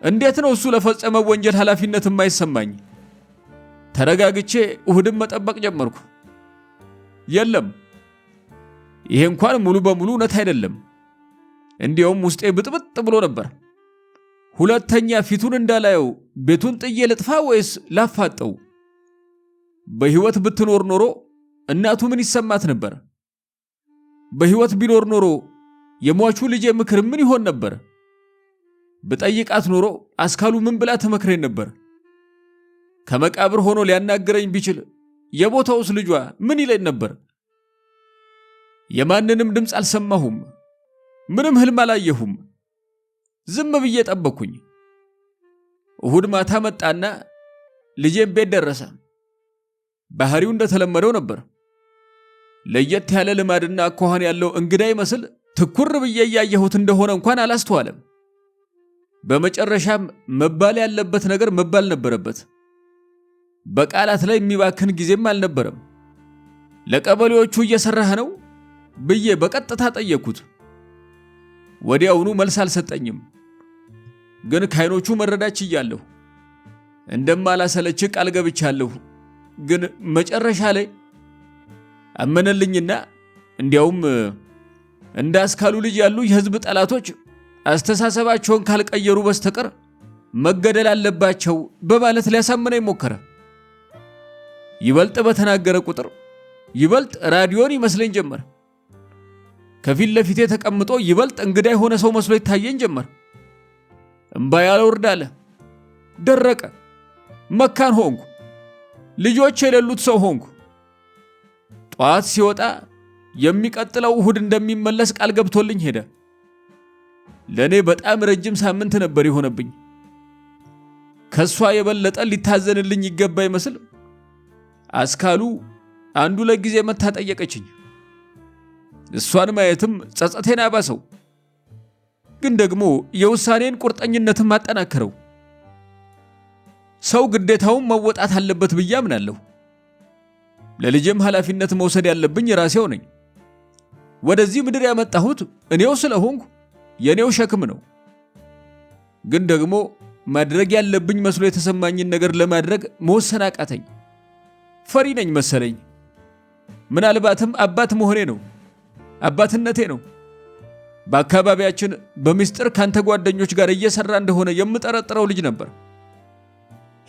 እንዴት ነው እሱ ለፈጸመው ወንጀል ኃላፊነት የማይሰማኝ? ተረጋግቼ እሁድን መጠበቅ ጀመርኩ። የለም፣ ይሄ እንኳን ሙሉ በሙሉ እውነት አይደለም። እንዲያውም ውስጤ ብጥብጥ ብሎ ነበር። ሁለተኛ ፊቱን እንዳላየው ቤቱን ጥዬ ልጥፋ ወይስ ላፋጠው? በሕይወት ብትኖር ኖሮ እናቱ ምን ይሰማት ነበር? በሕይወት ቢኖር ኖሮ የሟቹ ልጄ ምክር ምን ይሆን ነበር? ብጠይቃት ኖሮ አስካሉ ምን ብላ ተመክረኝ ነበር? ከመቃብር ሆኖ ሊያናግረኝ ቢችል የቦታውስ ልጇ ምን ይለኝ ነበር? የማንንም ድምፅ አልሰማሁም። ምንም ህልም አላየሁም። ዝም ብዬ ጠበቅኩኝ። እሁድ ማታ መጣና ልጄም ቤት ደረሰ። ባህሪው እንደተለመደው ነበር። ለየት ያለ ልማድና አኳኋን ያለው እንግዳ ይመስል ትኩር ብዬ እያየሁት እንደሆነ እንኳን አላስተዋለም። በመጨረሻም መባል ያለበት ነገር መባል ነበረበት። በቃላት ላይ የሚባክን ጊዜም አልነበረም። ለቀበሌዎቹ እየሰራህ ነው ብዬ በቀጥታ ጠየቅኩት። ወዲያውኑ መልስ አልሰጠኝም። ግን ከዓይኖቹ መረዳት ችያለሁ። እንደማላሰለች ቃል ገብቻለሁ። ግን መጨረሻ ላይ አመነልኝና እንዲያውም እንደ አስካሉ ልጅ ያሉ የሕዝብ ጠላቶች አስተሳሰባቸውን ካልቀየሩ በስተቀር መገደል አለባቸው በማለት ሊያሳምነኝ ሞከረ። ይበልጥ በተናገረ ቁጥር ይበልጥ ራዲዮን ይመስለኝ ጀመር። ከፊት ለፊቴ ተቀምጦ ይበልጥ እንግዳ የሆነ ሰው መስሎ ይታየኝ ጀመር። እምባ ያልወርድ አለ። ደረቀ። መካን ሆንኩ። ልጆች የሌሉት ሰው ሆንኩ። ጠዋት ሲወጣ የሚቀጥለው እሁድ እንደሚመለስ ቃል ገብቶልኝ ሄደ። ለእኔ በጣም ረጅም ሳምንት ነበር የሆነብኝ። ከሷ የበለጠ ሊታዘንልኝ ይገባ ይመስል አስካሉ አንዱ ለጊዜ መታ ጠየቀችኝ። እሷን ማየትም ጸጸቴን አባሰው። ግን ደግሞ የውሳኔን ቁርጠኝነትም አጠናከረው። ሰው ግዴታውን መወጣት አለበት ብዬ አምናለሁ። ለልጄም ኃላፊነት መውሰድ ያለብኝ ራሴው ነኝ። ወደዚህ ምድር ያመጣሁት እኔው ስለሆንኩ የኔው ሸክም ነው። ግን ደግሞ ማድረግ ያለብኝ መስሎ የተሰማኝን ነገር ለማድረግ መወሰን አቃተኝ። ፈሪ ነኝ መሰለኝ። ምናልባትም አባት መሆኔ ነው፣ አባትነቴ ነው። በአካባቢያችን በሚስጥር ካንተ ጓደኞች ጋር እየሰራ እንደሆነ የምጠረጥረው ልጅ ነበር።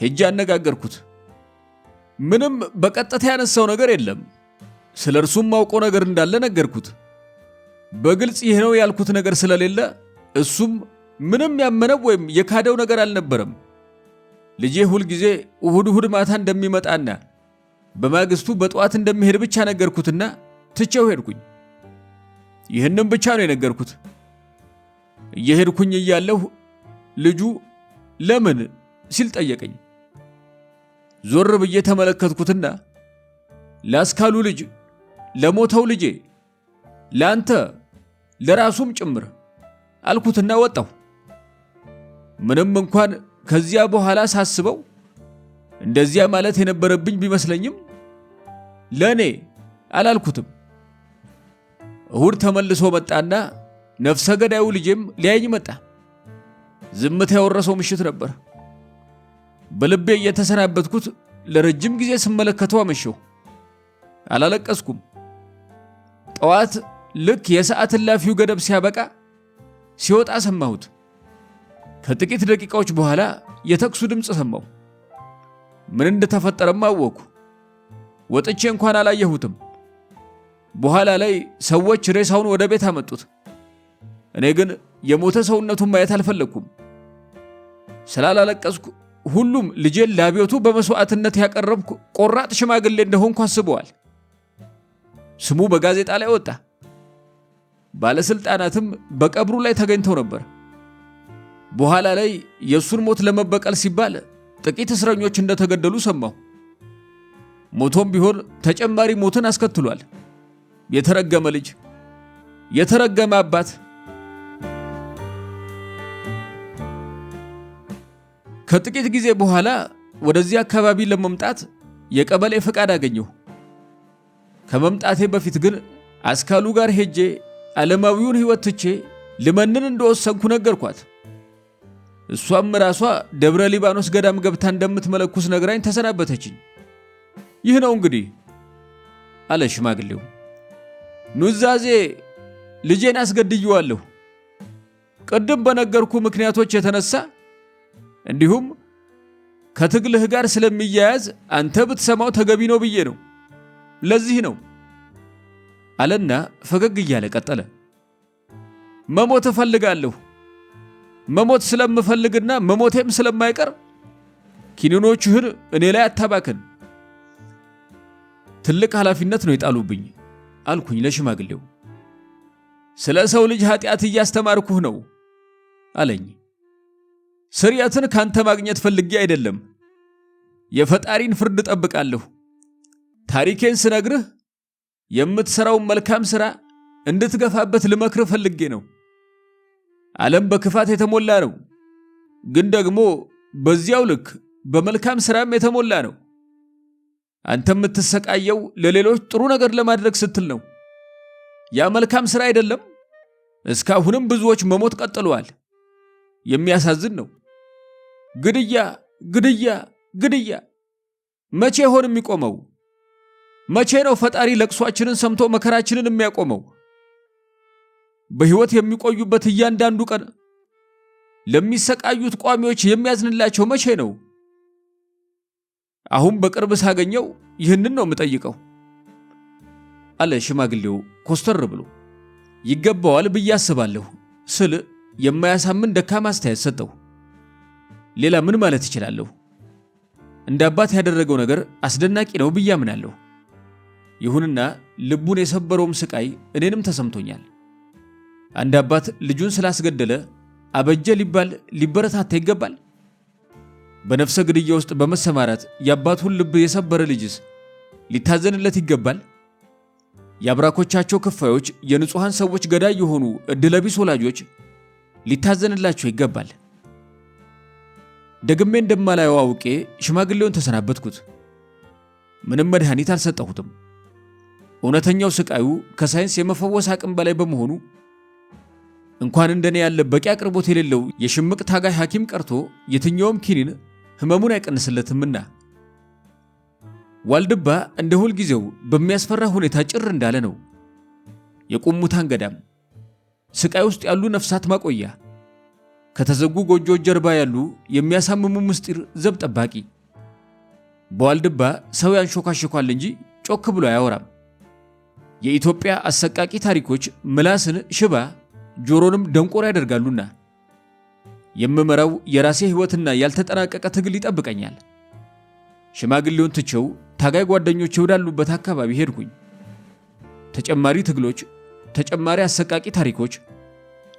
ሄጄ አነጋገርኩት። ምንም በቀጥታ ያነሳው ነገር የለም። ስለ እርሱም ማውቀው ነገር እንዳለ ነገርኩት። በግልጽ ይህ ነው ያልኩት ነገር ስለሌለ እሱም ምንም ያመነው ወይም የካደው ነገር አልነበረም። ልጄ ሁል ጊዜ እሁድ ማታ እንደሚመጣና በማግስቱ በጠዋት እንደሚሄድ ብቻ ነገርኩትና ትቼው ሄድኩኝ። ይህንም ብቻ ነው የነገርኩት። እየሄድኩኝ እያለሁ ልጁ ለምን ሲል ጠየቀኝ። ዞር ብዬ ተመለከትኩትና ለአስካሉ ልጅ፣ ለሞተው ልጄ፣ ለአንተ ለራሱም ጭምር አልኩትና ወጣሁ። ምንም እንኳን ከዚያ በኋላ ሳስበው እንደዚያ ማለት የነበረብኝ ቢመስለኝም ለኔ አላልኩትም። እሁድ ተመልሶ መጣና ነፍሰ ገዳዩ ልጄም ሊያየኝ መጣ። ዝምታ ያወረሰው ምሽት ነበር። በልቤ እየተሰናበትኩት ለረጅም ጊዜ ስመለከተው አመሸሁ። አላለቀስኩም። ጠዋት ልክ የሰዓት እላፊው ገደብ ሲያበቃ ሲወጣ ሰማሁት። ከጥቂት ደቂቃዎች በኋላ የተኩሱ ድምፅ ሰማሁ። ምን እንደተፈጠረም አወኩ። ወጥቼ እንኳን አላየሁትም። በኋላ ላይ ሰዎች ሬሳውን ወደ ቤት አመጡት። እኔ ግን የሞተ ሰውነቱን ማየት አልፈለግኩም። ስላላለቀስኩ ሁሉም ልጄን ለአብዮቱ በመስዋዕትነት ያቀረብኩ ቆራጥ ሽማግሌ እንደሆንኩ አስበዋል። ስሙ በጋዜጣ ላይ ወጣ። ባለስልጣናትም በቀብሩ ላይ ተገኝተው ነበር። በኋላ ላይ የእሱን ሞት ለመበቀል ሲባል ጥቂት እስረኞች እንደተገደሉ ሰማሁ። ሞቶም ቢሆን ተጨማሪ ሞትን አስከትሏል። የተረገመ ልጅ፣ የተረገመ አባት። ከጥቂት ጊዜ በኋላ ወደዚህ አካባቢ ለመምጣት የቀበሌ ፈቃድ አገኘሁ። ከመምጣቴ በፊት ግን አስካሉ ጋር ሄጄ ዓለማዊውን ሕይወት ትቼ ልመንን እንደወሰንኩ ነገርኳት። እሷም ራሷ ደብረ ሊባኖስ ገዳም ገብታ እንደምትመለኩስ ነግራኝ ተሰናበተችኝ። ይህ ነው እንግዲህ አለ ሽማግሌው። ኑዛዜ ልጄን አስገድየዋለሁ። ቅድም በነገርኩ ምክንያቶች የተነሳ እንዲሁም ከትግልህ ጋር ስለሚያያዝ አንተ ብትሰማው ተገቢ ነው ብዬ ነው። ለዚህ ነው አለና ፈገግ እያለ ቀጠለ። መሞት እፈልጋለሁ። መሞት ስለምፈልግና መሞቴም ስለማይቀር ኪኒኖችህን እኔ ላይ አታባክን። ትልቅ ኃላፊነት ነው የጣሉብኝ አልኩኝ ለሽማግሌው። ስለ ሰው ልጅ ኃጢአት እያስተማርኩህ ነው አለኝ። ስርየትን ካንተ ማግኘት ፈልጌ አይደለም። የፈጣሪን ፍርድ ጠብቃለሁ። ታሪኬን ስነግርህ የምትሰራውን መልካም ሥራ እንድትገፋበት ልመክርህ ፈልጌ ነው። ዓለም በክፋት የተሞላ ነው፣ ግን ደግሞ በዚያው ልክ በመልካም ሥራም የተሞላ ነው። አንተ የምትሰቃየው ለሌሎች ጥሩ ነገር ለማድረግ ስትል ነው። ያ መልካም ሥራ አይደለም? እስካሁንም ብዙዎች መሞት ቀጥለዋል። የሚያሳዝን ነው። ግድያ፣ ግድያ፣ ግድያ። መቼ ይሆን የሚቆመው? መቼ ነው ፈጣሪ ለቅሷችንን ሰምቶ መከራችንን የሚያቆመው? በሕይወት የሚቆዩበት እያንዳንዱ ቀን ለሚሰቃዩት ቋሚዎች የሚያዝንላቸው መቼ ነው? አሁን በቅርብ ሳገኘው ይህንን ነው የምጠይቀው አለ ሽማግሌው ኮስተር ብሎ። ይገባዋል ብዬ አስባለሁ ስል የማያሳምን ደካማ አስተያየት ሰጠው። ሌላ ምን ማለት እችላለሁ? እንደ አባት ያደረገው ነገር አስደናቂ ነው ብዬ አምናለሁ። ይሁንና ልቡን የሰበረውም ስቃይ እኔንም ተሰምቶኛል። አንድ አባት ልጁን ስላስገደለ አበጀ ሊባል ሊበረታታ ይገባል? በነፍሰ ግድያ ውስጥ በመሰማራት የአባቱን ልብ የሰበረ ልጅስ ሊታዘንለት ይገባል? የአብራኮቻቸው ክፋዮች የንጹሐን ሰዎች ገዳይ የሆኑ ዕድለቢስ ወላጆች ሊታዘንላቸው ይገባል። ደግሜ እንደማላየው አውቄ ሽማግሌውን ተሰናበትኩት። ምንም መድኃኒት አልሰጠሁትም። እውነተኛው ስቃዩ ከሳይንስ የመፈወስ አቅም በላይ በመሆኑ እንኳን እንደኔ ያለ በቂ አቅርቦት የሌለው የሽምቅ ታጋይ ሐኪም ቀርቶ የትኛውም ኪኒን ህመሙን አይቀንስለትምና ዋልድባ እንደ ሁል ጊዜው በሚያስፈራ ሁኔታ ጭር እንዳለ ነው። የቁሙታን ገዳም፣ ስቃይ ውስጥ ያሉ ነፍሳት ማቆያ፣ ከተዘጉ ጎጆዎች ጀርባ ያሉ የሚያሳምሙ ምስጢር ዘብ ጠባቂ። በዋልድባ ሰው ያንሾካሽኳል እንጂ ጮክ ብሎ አያወራም። የኢትዮጵያ አሰቃቂ ታሪኮች ምላስን ሽባ ጆሮንም ደንቆር ያደርጋሉና የምመራው የራሴ ሕይወትና ያልተጠናቀቀ ትግል ይጠብቀኛል። ሽማግሌውን ትቼው ታጋይ ጓደኞቼ ወዳሉበት አካባቢ ሄድኩኝ። ተጨማሪ ትግሎች፣ ተጨማሪ አሰቃቂ ታሪኮች፣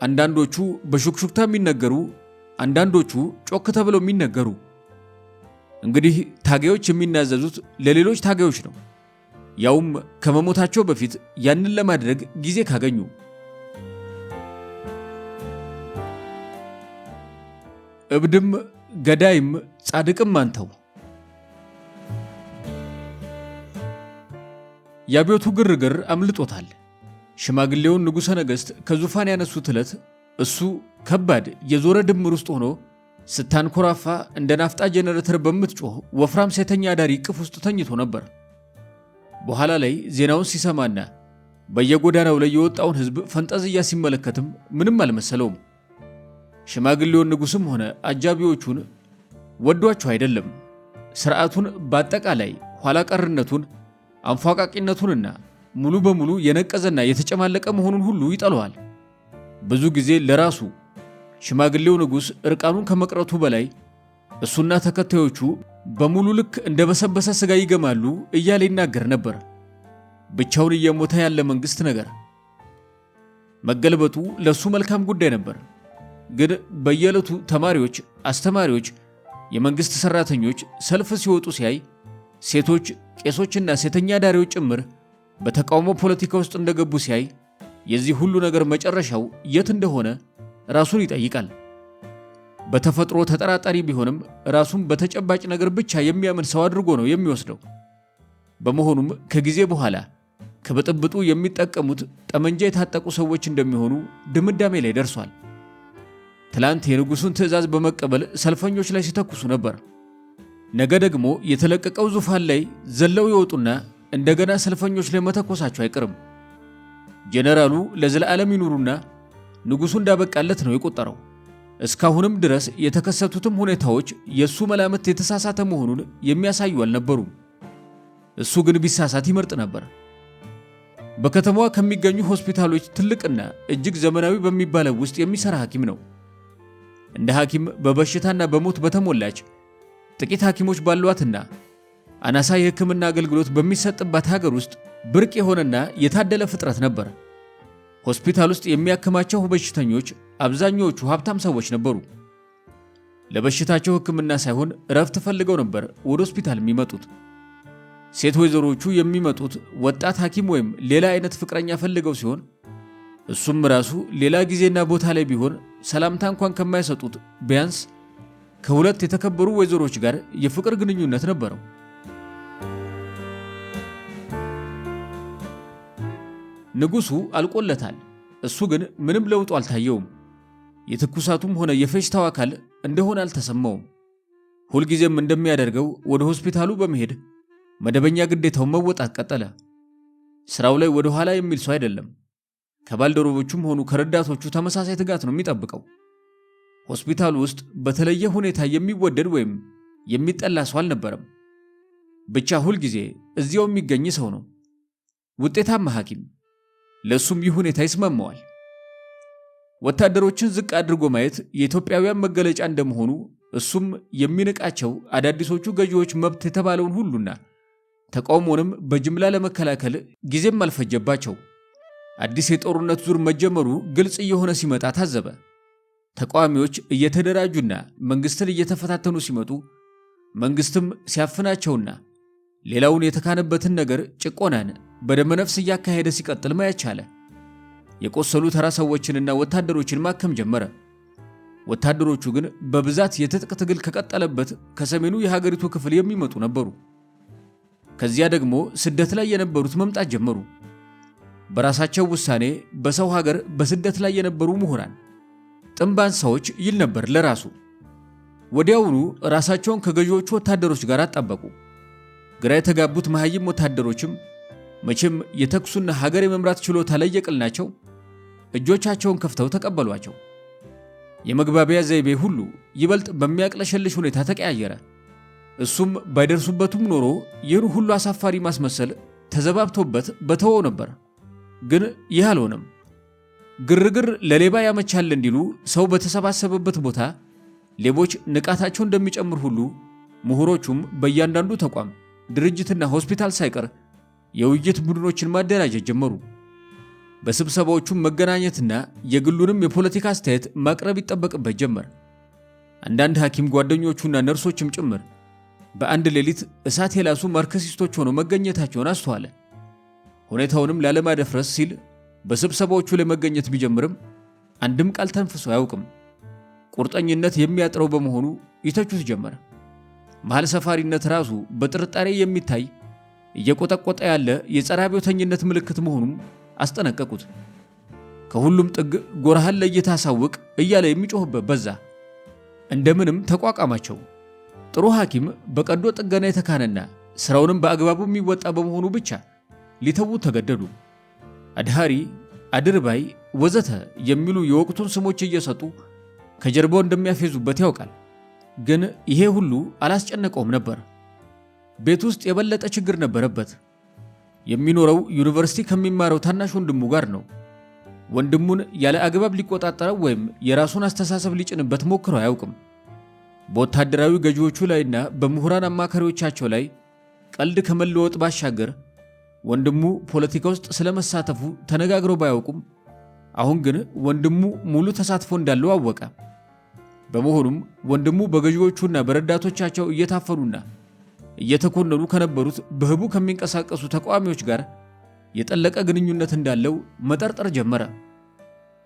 አንዳንዶቹ በሹክሹክታ የሚነገሩ፣ አንዳንዶቹ ጮክ ተብለው የሚነገሩ። እንግዲህ ታጋዮች የሚናዘዙት ለሌሎች ታጋዮች ነው፣ ያውም ከመሞታቸው በፊት ያንን ለማድረግ ጊዜ ካገኙ። እብድም ገዳይም ጻድቅም አንተው። የአብዮቱ ግርግር አምልጦታል። ሽማግሌውን ንጉሠ ነገሥት ከዙፋን ያነሱት ዕለት እሱ ከባድ የዞረ ድምር ውስጥ ሆኖ ስታንኮራፋ እንደ ናፍጣ ጄኔሬተር በምትጮህ ወፍራም ሴተኛ አዳሪ ቅፍ ውስጥ ተኝቶ ነበር። በኋላ ላይ ዜናውን ሲሰማና በየጎዳናው ላይ የወጣውን ሕዝብ ፈንጠዝያ ሲመለከትም ምንም አልመሰለውም። ሽማግሌውን ንጉሥም ሆነ አጃቢዎቹን ወዷቸው አይደለም፣ ሥርዓቱን በአጠቃላይ ኋላ ቀርነቱን፣ አንፏቃቂነቱንና ሙሉ በሙሉ የነቀዘና የተጨማለቀ መሆኑን ሁሉ ይጠለዋል። ብዙ ጊዜ ለራሱ ሽማግሌው ንጉሥ እርቃኑን ከመቅረቱ በላይ እሱና ተከታዮቹ በሙሉ ልክ እንደ በሰበሰ ሥጋ ይገማሉ እያለ ይናገር ነበር። ብቻውን እየሞተ ያለ መንግሥት ነገር መገልበጡ ለሱ መልካም ጉዳይ ነበር። ግን በየዕለቱ ተማሪዎች፣ አስተማሪዎች፣ የመንግሥት ሠራተኞች ሰልፍ ሲወጡ ሲያይ ሴቶች፣ ቄሶችና ሴተኛ ዳሪዎች ጭምር በተቃውሞ ፖለቲካ ውስጥ እንደገቡ ሲያይ የዚህ ሁሉ ነገር መጨረሻው የት እንደሆነ ራሱን ይጠይቃል። በተፈጥሮ ተጠራጣሪ ቢሆንም ራሱን በተጨባጭ ነገር ብቻ የሚያምን ሰው አድርጎ ነው የሚወስደው። በመሆኑም ከጊዜ በኋላ ከብጥብጡ የሚጠቀሙት ጠመንጃ የታጠቁ ሰዎች እንደሚሆኑ ድምዳሜ ላይ ደርሷል። ትላንት የንጉሡን ትዕዛዝ በመቀበል ሰልፈኞች ላይ ሲተኩሱ ነበር። ነገ ደግሞ የተለቀቀው ዙፋን ላይ ዘለው ይወጡና እንደገና ሰልፈኞች ላይ መተኮሳቸው አይቀርም። ጄኔራሉ ለዘላለም ይኑሩና ንጉሡ እንዳበቃለት ነው የቆጠረው። እስካሁንም ድረስ የተከሰቱትም ሁኔታዎች የሱ መላምት የተሳሳተ መሆኑን የሚያሳዩ አልነበሩም። እሱ ግን ቢሳሳት ይመርጥ ነበር። በከተማዋ ከሚገኙ ሆስፒታሎች ትልቅና እጅግ ዘመናዊ በሚባለው ውስጥ የሚሰራ ሐኪም ነው። እንደ ሐኪም በበሽታና በሞት በተሞላች ጥቂት ሐኪሞች ባሏትና አናሳ የሕክምና አገልግሎት በሚሰጥባት ሀገር ውስጥ ብርቅ የሆነና የታደለ ፍጥረት ነበር። ሆስፒታል ውስጥ የሚያክማቸው በሽተኞች አብዛኛዎቹ ሀብታም ሰዎች ነበሩ። ለበሽታቸው ሕክምና ሳይሆን እረፍት ፈልገው ነበር ወደ ሆስፒታል የሚመጡት። ሴት ወይዘሮቹ የሚመጡት ወጣት ሐኪም ወይም ሌላ አይነት ፍቅረኛ ፈልገው ሲሆን እሱም ራሱ ሌላ ጊዜና ቦታ ላይ ቢሆን ሰላምታ እንኳን ከማይሰጡት ቢያንስ ከሁለት የተከበሩ ወይዘሮች ጋር የፍቅር ግንኙነት ነበረው። ንጉሡ አልቆለታል። እሱ ግን ምንም ለውጡ አልታየውም። የትኩሳቱም ሆነ የፌሽታው አካል እንደሆነ አልተሰማውም። ሁልጊዜም እንደሚያደርገው ወደ ሆስፒታሉ በመሄድ መደበኛ ግዴታውን መወጣት ቀጠለ። ስራው ላይ ወደ ኋላ የሚል ሰው አይደለም። ከባልደረቦቹም ሆኑ ከረዳቶቹ ተመሳሳይ ትጋት ነው የሚጠብቀው። ሆስፒታሉ ውስጥ በተለየ ሁኔታ የሚወደድ ወይም የሚጠላ ሰው አልነበረም። ብቻ ሁልጊዜ እዚያው የሚገኝ ሰው ነው። ውጤታማ ሐኪም። ለሱም ይህ ሁኔታ ይስማማዋል። ወታደሮችን ዝቅ አድርጎ ማየት የኢትዮጵያውያን መገለጫ እንደመሆኑ እሱም የሚንቃቸው አዳዲሶቹ ገዢዎች መብት የተባለውን ሁሉና ተቃውሞንም በጅምላ ለመከላከል ጊዜም አልፈጀባቸው። አዲስ የጦርነት ዙር መጀመሩ ግልጽ እየሆነ ሲመጣ ታዘበ። ተቃዋሚዎች እየተደራጁና መንግስትን እየተፈታተኑ ሲመጡ መንግስትም ሲያፍናቸውና ሌላውን የተካነበትን ነገር ጭቆናን በደመነፍስ እያካሄደ ሲቀጥል ማየት ቻለ። የቆሰሉ ተራ ሰዎችንና ወታደሮችን ማከም ጀመረ። ወታደሮቹ ግን በብዛት የትጥቅ ትግል ከቀጠለበት ከሰሜኑ የሀገሪቱ ክፍል የሚመጡ ነበሩ። ከዚያ ደግሞ ስደት ላይ የነበሩት መምጣት ጀመሩ። በራሳቸው ውሳኔ በሰው ሀገር በስደት ላይ የነበሩ ምሁራን ጥንባን ሰዎች ይል ነበር ለራሱ። ወዲያውኑ ራሳቸውን ከገዢዎቹ ወታደሮች ጋር አጣበቁ። ግራ የተጋቡት መሐይም ወታደሮችም መቼም የተኩሱና ሀገር የመምራት ችሎታ ላይ የቅል ናቸው፣ እጆቻቸውን ከፍተው ተቀበሏቸው። የመግባቢያ ዘይቤ ሁሉ ይበልጥ በሚያቅለሸልሽ ሁኔታ ተቀያየረ። እሱም ባይደርሱበትም ኖሮ ይህን ሁሉ አሳፋሪ ማስመሰል ተዘባብቶበት በተወው ነበር። ግን ይህ አልሆነም። ግርግር ለሌባ ያመቻል እንዲሉ ሰው በተሰባሰበበት ቦታ ሌቦች ንቃታቸው እንደሚጨምር ሁሉ ምሁሮቹም በእያንዳንዱ ተቋም፣ ድርጅትና ሆስፒታል ሳይቀር የውይይት ቡድኖችን ማደራጀት ጀመሩ። በስብሰባዎቹም መገናኘትና የግሉንም የፖለቲካ አስተያየት ማቅረብ ይጠበቅበት ጀመር። አንዳንድ ሐኪም ጓደኞቹና ነርሶችም ጭምር በአንድ ሌሊት እሳት የላሱ ማርክሲስቶች ሆነው መገኘታቸውን አስተዋለ። ሁኔታውንም ላለማደፍረስ ሲል በስብሰባዎቹ ላይ መገኘት ቢጀምርም አንድም ቃል ተንፍሶ አያውቅም። ቁርጠኝነት የሚያጥረው በመሆኑ ይተቹት ጀመረ። መሃል ሰፋሪነት ራሱ በጥርጣሬ የሚታይ እየቆጠቆጠ ያለ የጸረ አብዮተኝነት ምልክት መሆኑም አስጠነቀቁት። ከሁሉም ጥግ ጎራህን ለይታ አሳውቅ እያለ የሚጮህበት በዛ። እንደምንም ተቋቋማቸው። ጥሩ ሐኪም በቀዶ ጥገና የተካነና ስራውንም በአግባቡ የሚወጣ በመሆኑ ብቻ ሊተዉ ተገደዱ። አድሃሪ፣ አድርባይ ወዘተ የሚሉ የወቅቱን ስሞች እየሰጡ ከጀርባው እንደሚያፌዙበት ያውቃል። ግን ይሄ ሁሉ አላስጨነቀውም ነበር። ቤት ውስጥ የበለጠ ችግር ነበረበት። የሚኖረው ዩኒቨርሲቲ ከሚማረው ታናሽ ወንድሙ ጋር ነው። ወንድሙን ያለ አግባብ ሊቆጣጠረው ወይም የራሱን አስተሳሰብ ሊጭንበት ሞክሮ አያውቅም። በወታደራዊ ገዢዎቹ ላይና በምሁራን አማካሪዎቻቸው ላይ ቀልድ ከመለወጥ ባሻገር ወንድሙ ፖለቲካ ውስጥ ስለመሳተፉ ተነጋግረው ባያውቁም አሁን ግን ወንድሙ ሙሉ ተሳትፎ እንዳለው አወቀ። በመሆኑም ወንድሙ በገዢዎቹና በረዳቶቻቸው እየታፈኑና እየተኮነኑ ከነበሩት በህቡ ከሚንቀሳቀሱ ተቃዋሚዎች ጋር የጠለቀ ግንኙነት እንዳለው መጠርጠር ጀመረ።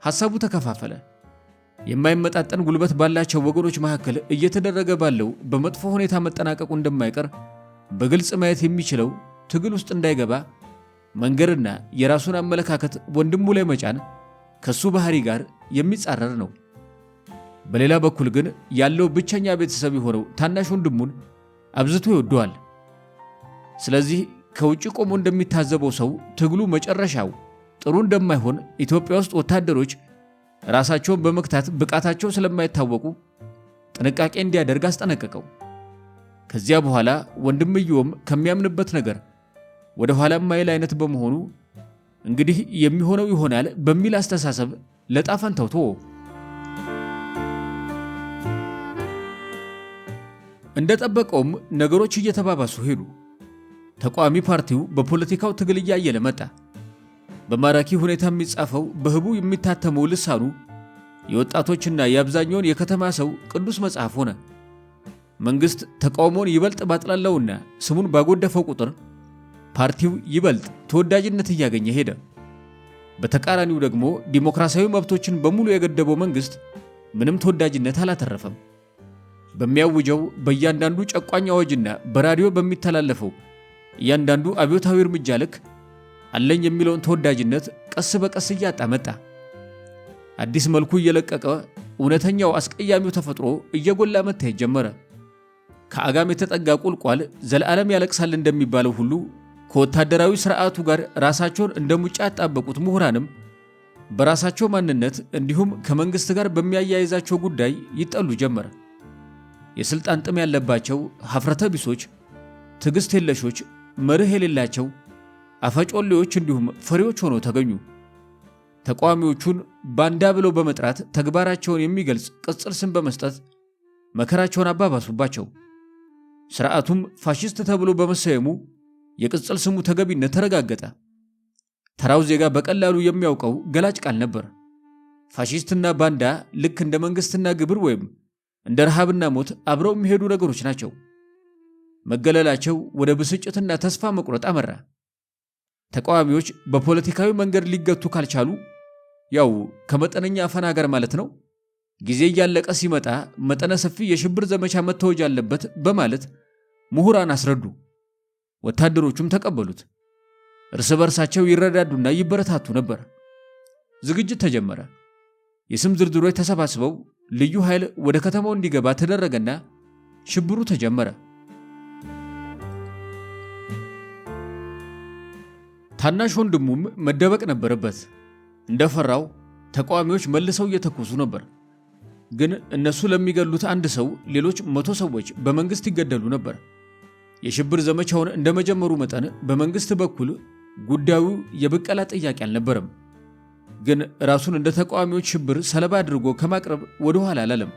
ሐሳቡ ተከፋፈለ። የማይመጣጠን ጉልበት ባላቸው ወገኖች መካከል እየተደረገ ባለው በመጥፎ ሁኔታ መጠናቀቁ እንደማይቀር በግልጽ ማየት የሚችለው ትግል ውስጥ እንዳይገባ መንገርና የራሱን አመለካከት ወንድሙ ላይ መጫን ከሱ ባህሪ ጋር የሚጻረር ነው። በሌላ በኩል ግን ያለው ብቸኛ ቤተሰብ የሆነው ታናሽ ወንድሙን አብዝቶ ይወደዋል። ስለዚህ ከውጭ ቆሞ እንደሚታዘበው ሰው ትግሉ መጨረሻው ጥሩ እንደማይሆን ኢትዮጵያ ውስጥ ወታደሮች ራሳቸውን በመክታት ብቃታቸው ስለማይታወቁ ጥንቃቄ እንዲያደርግ አስጠነቀቀው። ከዚያ በኋላ ወንድምየውም ከሚያምንበት ነገር ወደ ኋላ ማይል አይነት በመሆኑ እንግዲህ የሚሆነው ይሆናል በሚል አስተሳሰብ ለጣፈንታው ተወው። እንደጠበቀውም ነገሮች እየተባባሱ ሄዱ። ተቃዋሚ ፓርቲው በፖለቲካው ትግል እያየለ መጣ። በማራኪ ሁኔታ የሚጻፈው በህቡ የሚታተመው ልሳኑ የወጣቶችና የአብዛኛውን የከተማ ሰው ቅዱስ መጽሐፍ ሆነ። መንግስት ተቃውሞውን ይበልጥ ባጥላላውና ስሙን ባጎደፈው ቁጥር ፓርቲው ይበልጥ ተወዳጅነት እያገኘ ሄደ። በተቃራኒው ደግሞ ዲሞክራሲያዊ መብቶችን በሙሉ የገደበው መንግስት ምንም ተወዳጅነት አላተረፈም። በሚያውጀው በእያንዳንዱ ጨቋኝ አዋጅና በራዲዮ በሚተላለፈው እያንዳንዱ አብዮታዊ እርምጃ ልክ አለኝ የሚለውን ተወዳጅነት ቀስ በቀስ እያጣ መጣ። አዲስ መልኩ እየለቀቀ እውነተኛው አስቀያሚው ተፈጥሮ እየጎላ መታየት ጀመረ። ከአጋም የተጠጋ ቁልቋል ዘላለም ያለቅሳል እንደሚባለው ሁሉ ከወታደራዊ ስርዓቱ ጋር ራሳቸውን እንደ ሙጫ ያጣበቁት ምሁራንም በራሳቸው ማንነት እንዲሁም ከመንግስት ጋር በሚያያይዛቸው ጉዳይ ይጠሉ ጀመረ። የስልጣን ጥም ያለባቸው ሀፍረተ ቢሶች፣ ትዕግስት የለሾች፣ መርህ የሌላቸው አፈጮሌዎች እንዲሁም ፈሪዎች ሆነው ተገኙ። ተቃዋሚዎቹን ባንዳ ብለው በመጥራት ተግባራቸውን የሚገልጽ ቅጽል ስም በመስጠት መከራቸውን አባባሱባቸው። ስርዓቱም ፋሽስት ተብሎ በመሰየሙ የቅጽል ስሙ ተገቢነት ተረጋገጠ። ተራው ዜጋ በቀላሉ የሚያውቀው ገላጭ ቃል ነበር። ፋሽስትና ባንዳ ልክ እንደ መንግስትና ግብር ወይም እንደ ረሃብና ሞት አብረው የሚሄዱ ነገሮች ናቸው። መገለላቸው ወደ ብስጭትና ተስፋ መቁረጥ አመራ። ተቃዋሚዎች በፖለቲካዊ መንገድ ሊገቱ ካልቻሉ ያው ከመጠነኛ አፈና ጋር ማለት ነው፣ ጊዜ እያለቀ ሲመጣ መጠነ ሰፊ የሽብር ዘመቻ መታወጅ አለበት በማለት ምሁራን አስረዱ። ወታደሮቹም ተቀበሉት። እርስ በርሳቸው ይረዳዱና ይበረታቱ ነበር። ዝግጅት ተጀመረ። የስም ዝርዝሮች ተሰባስበው ልዩ ኃይል ወደ ከተማው እንዲገባ ተደረገና ሽብሩ ተጀመረ። ታናሽ ወንድሙም መደበቅ ነበረበት። እንደፈራው ተቃዋሚዎች መልሰው እየተኮሱ ነበር። ግን እነሱ ለሚገሉት አንድ ሰው ሌሎች 100 ሰዎች በመንግስት ይገደሉ ነበር። የሽብር ዘመቻውን እንደመጀመሩ መጠን በመንግስት በኩል ጉዳዩ የብቀላ ጥያቄ አልነበረም። ግን ራሱን እንደ ተቃዋሚዎች ሽብር ሰለባ አድርጎ ከማቅረብ ወደ ኋላ አላለም።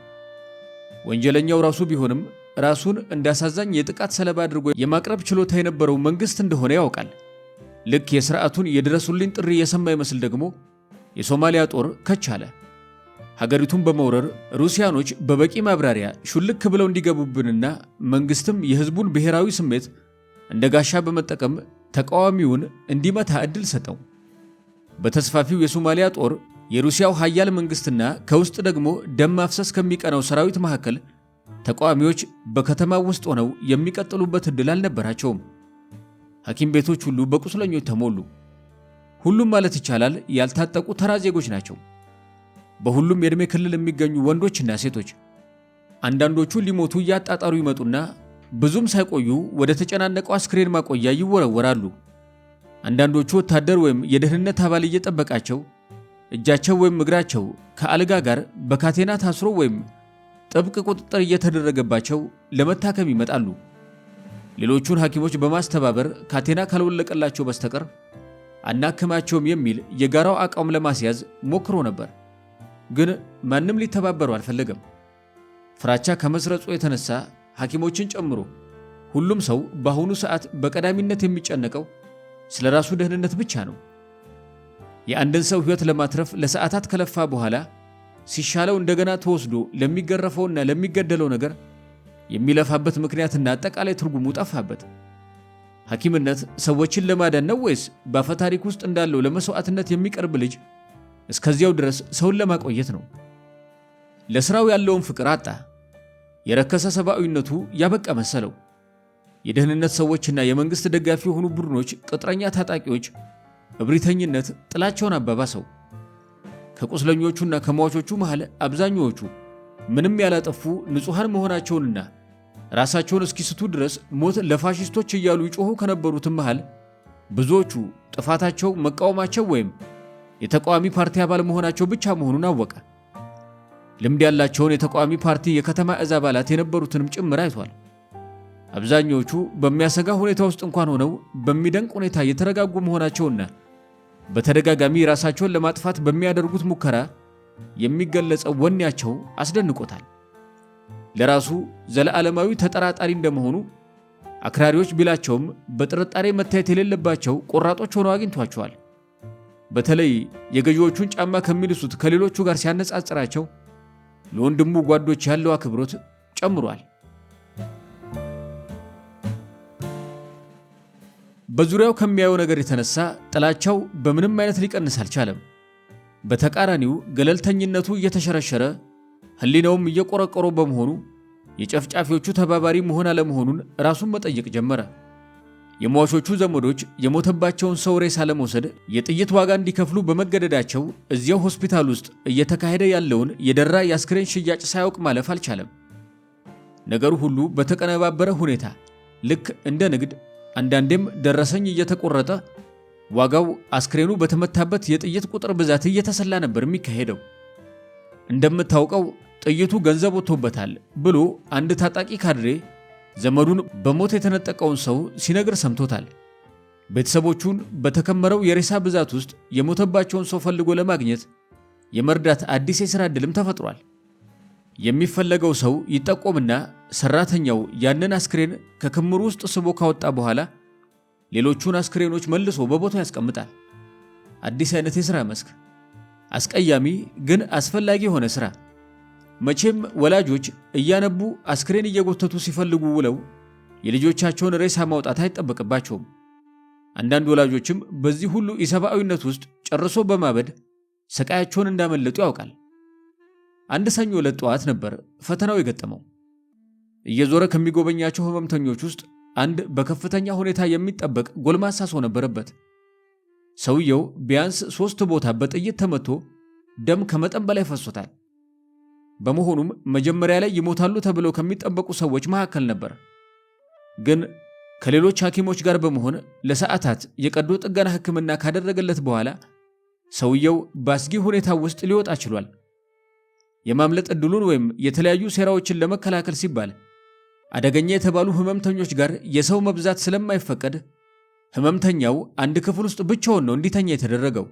ወንጀለኛው ራሱ ቢሆንም ራሱን እንዳሳዛኝ የጥቃት ሰለባ አድርጎ የማቅረብ ችሎታ የነበረው መንግስት እንደሆነ ያውቃል። ልክ የሥርዓቱን የድረሱልኝ ጥሪ የሰማ ይመስል ደግሞ የሶማሊያ ጦር ከች አለ። ሀገሪቱን በመውረር ሩሲያኖች በበቂ ማብራሪያ ሹልክ ብለው እንዲገቡብንና መንግስትም የህዝቡን ብሔራዊ ስሜት እንደ ጋሻ በመጠቀም ተቃዋሚውን እንዲመታ ዕድል ሰጠው። በተስፋፊው የሶማሊያ ጦር የሩሲያው ኃያል መንግስትና ከውስጥ ደግሞ ደም ማፍሰስ ከሚቀናው ሰራዊት መካከል ተቃዋሚዎች በከተማው ውስጥ ሆነው የሚቀጥሉበት ዕድል አልነበራቸውም። ሐኪም ቤቶች ሁሉ በቁስለኞች ተሞሉ። ሁሉም ማለት ይቻላል ያልታጠቁ ተራ ዜጎች ናቸው። በሁሉም የዕድሜ ክልል የሚገኙ ወንዶችና ሴቶች። አንዳንዶቹ ሊሞቱ እያጣጣሩ ይመጡና ብዙም ሳይቆዩ ወደ ተጨናነቀው አስክሬን ማቆያ ይወረወራሉ። አንዳንዶቹ ወታደር ወይም የደህንነት አባል እየጠበቃቸው እጃቸው ወይም እግራቸው ከአልጋ ጋር በካቴና ታስሮ ወይም ጥብቅ ቁጥጥር እየተደረገባቸው ለመታከም ይመጣሉ። ሌሎቹን ሐኪሞች በማስተባበር ካቴና ካልወለቀላቸው በስተቀር አናክማቸውም የሚል የጋራው አቋም ለማስያዝ ሞክሮ ነበር። ግን ማንም ሊተባበሩ አልፈለገም። ፍራቻ ከመስረጹ የተነሳ ሐኪሞችን ጨምሮ ሁሉም ሰው በአሁኑ ሰዓት በቀዳሚነት የሚጨነቀው ስለ ራሱ ደህንነት ብቻ ነው። የአንድን ሰው ሕይወት ለማትረፍ ለሰዓታት ከለፋ በኋላ ሲሻለው እንደገና ተወስዶ ለሚገረፈውና ለሚገደለው ነገር የሚለፋበት ምክንያትና አጠቃላይ ትርጉሙ ጠፋበት። ሐኪምነት ሰዎችን ለማዳን ነው ወይስ በአፈታሪክ ውስጥ እንዳለው ለመስዋዕትነት የሚቀርብ ልጅ እስከዚያው ድረስ ሰውን ለማቆየት ነው? ለሥራው ያለውን ፍቅር አጣ። የረከሰ ሰብአዊነቱ ያበቃ መሰለው። የደህንነት ሰዎችና የመንግሥት ደጋፊ የሆኑ ቡድኖች ቅጥረኛ ታጣቂዎች እብሪተኝነት ጥላቸውን አባባሰው። ከቁስለኞቹና ከሟቾቹ መሃል አብዛኛዎቹ ምንም ያላጠፉ ንጹሐን መሆናቸውንና ራሳቸውን እስኪስቱ ድረስ ሞት ለፋሽስቶች እያሉ ይጮኹ ከነበሩትም መሃል ብዙዎቹ ጥፋታቸው መቃወማቸው ወይም የተቃዋሚ ፓርቲ አባል መሆናቸው ብቻ መሆኑን አወቀ። ልምድ ያላቸውን የተቃዋሚ ፓርቲ የከተማ እዝ አባላት የነበሩትንም ጭምር አይቷል። አብዛኛዎቹ በሚያሰጋ ሁኔታ ውስጥ እንኳን ሆነው በሚደንቅ ሁኔታ የተረጋጉ መሆናቸውና በተደጋጋሚ ራሳቸውን ለማጥፋት በሚያደርጉት ሙከራ የሚገለጸው ወኔያቸው አስደንቆታል። ለራሱ ዘለዓለማዊ ተጠራጣሪ እንደመሆኑ አክራሪዎች ቢላቸውም በጥርጣሬ መታየት የሌለባቸው ቆራጦች ሆነው አግኝቷቸዋል። በተለይ የገዢዎቹን ጫማ ከሚልሱት ከሌሎቹ ጋር ሲያነጻጽራቸው ለወንድሙ ጓዶች ያለው አክብሮት ጨምሯል። በዙሪያው ከሚያየው ነገር የተነሳ ጥላቻው በምንም አይነት ሊቀንስ አልቻለም። በተቃራኒው ገለልተኝነቱ እየተሸረሸረ ሕሊናውም እየቆረቆረ በመሆኑ የጨፍጫፊዎቹ ተባባሪ መሆን አለመሆኑን ራሱን መጠየቅ ጀመረ። የሟቾቹ ዘመዶች የሞተባቸውን ሰው ሬሳ ለመውሰድ የጥይት ዋጋ እንዲከፍሉ በመገደዳቸው እዚያው ሆስፒታል ውስጥ እየተካሄደ ያለውን የደራ የአስክሬን ሽያጭ ሳያውቅ ማለፍ አልቻለም። ነገሩ ሁሉ በተቀነባበረ ሁኔታ ልክ እንደ ንግድ አንዳንዴም ደረሰኝ እየተቆረጠ ዋጋው አስክሬኑ በተመታበት የጥይት ቁጥር ብዛት እየተሰላ ነበር የሚካሄደው። እንደምታውቀው ጥይቱ ገንዘብ ወጥቶበታል ብሎ አንድ ታጣቂ ካድሬ ዘመዱን በሞት የተነጠቀውን ሰው ሲነግር ሰምቶታል። ቤተሰቦቹን በተከመረው የሬሳ ብዛት ውስጥ የሞተባቸውን ሰው ፈልጎ ለማግኘት የመርዳት አዲስ የሥራ ዕድልም ተፈጥሯል። የሚፈለገው ሰው ይጠቆምና ሰራተኛው ያንን አስክሬን ከክምሩ ውስጥ ስቦ ካወጣ በኋላ ሌሎቹን አስክሬኖች መልሶ በቦታው ያስቀምጣል። አዲስ አይነት የሥራ መስክ፣ አስቀያሚ ግን አስፈላጊ የሆነ ሥራ። መቼም ወላጆች እያነቡ አስክሬን እየጎተቱ ሲፈልጉ ውለው የልጆቻቸውን ሬሳ ማውጣት አይጠበቅባቸውም። አንዳንድ ወላጆችም በዚህ ሁሉ ኢሰብአዊነት ውስጥ ጨርሶ በማበድ ስቃያቸውን እንዳመለጡ ያውቃል። አንድ ሰኞ ዕለት ጠዋት ነበር ፈተናው የገጠመው። እየዞረ ከሚጎበኛቸው ህመምተኞች ውስጥ አንድ በከፍተኛ ሁኔታ የሚጠበቅ ጎልማሳ ሰው ነበረበት። ሰውየው ቢያንስ 3 ቦታ በጥይት ተመቶ ደም ከመጠን በላይ ፈሶታል። በመሆኑም መጀመሪያ ላይ ይሞታሉ ተብለው ከሚጠበቁ ሰዎች መካከል ነበር። ግን ከሌሎች ሐኪሞች ጋር በመሆን ለሰዓታት የቀዶ ጥገና ሕክምና ካደረገለት በኋላ ሰውየው በአስጊ ሁኔታ ውስጥ ሊወጣ ችሏል። የማምለጥ ዕድሉን ወይም የተለያዩ ሴራዎችን ለመከላከል ሲባል አደገኛ የተባሉ ህመምተኞች ጋር የሰው መብዛት ስለማይፈቀድ ህመምተኛው አንድ ክፍል ውስጥ ብቻውን ነው እንዲተኛ የተደረገው።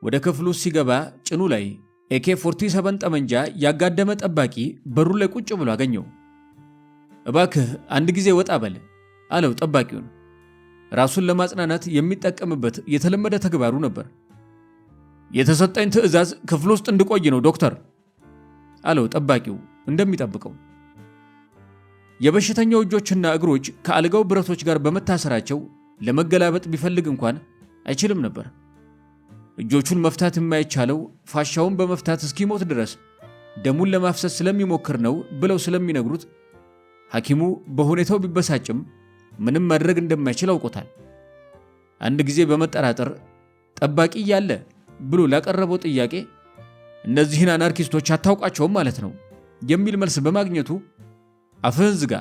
ወደ ክፍሉ ሲገባ ጭኑ ላይ AK-47 ጠመንጃ ያጋደመ ጠባቂ በሩ ላይ ቁጭ ብሎ አገኘው። እባክህ አንድ ጊዜ ወጣ በል አለው ጠባቂውን። ራሱን ለማጽናናት የሚጠቀምበት የተለመደ ተግባሩ ነበር። የተሰጠኝ ትዕዛዝ ክፍል ውስጥ እንድቆይ ነው ዶክተር አለው ጠባቂው እንደሚጠብቀው። የበሽተኛው እጆችና እግሮች ከአልጋው ብረቶች ጋር በመታሰራቸው ለመገላበጥ ቢፈልግ እንኳን አይችልም ነበር። እጆቹን መፍታት የማይቻለው ፋሻውን በመፍታት እስኪሞት ድረስ ደሙን ለማፍሰስ ስለሚሞክር ነው ብለው ስለሚነግሩት ሐኪሙ በሁኔታው ቢበሳጭም ምንም ማድረግ እንደማይችል አውቆታል። አንድ ጊዜ በመጠራጠር ጠባቂ እያለ ብሎ ላቀረበው ጥያቄ እነዚህን አናርኪስቶች አታውቃቸውም ማለት ነው የሚል መልስ በማግኘቱ አፍህን ዝጋ፣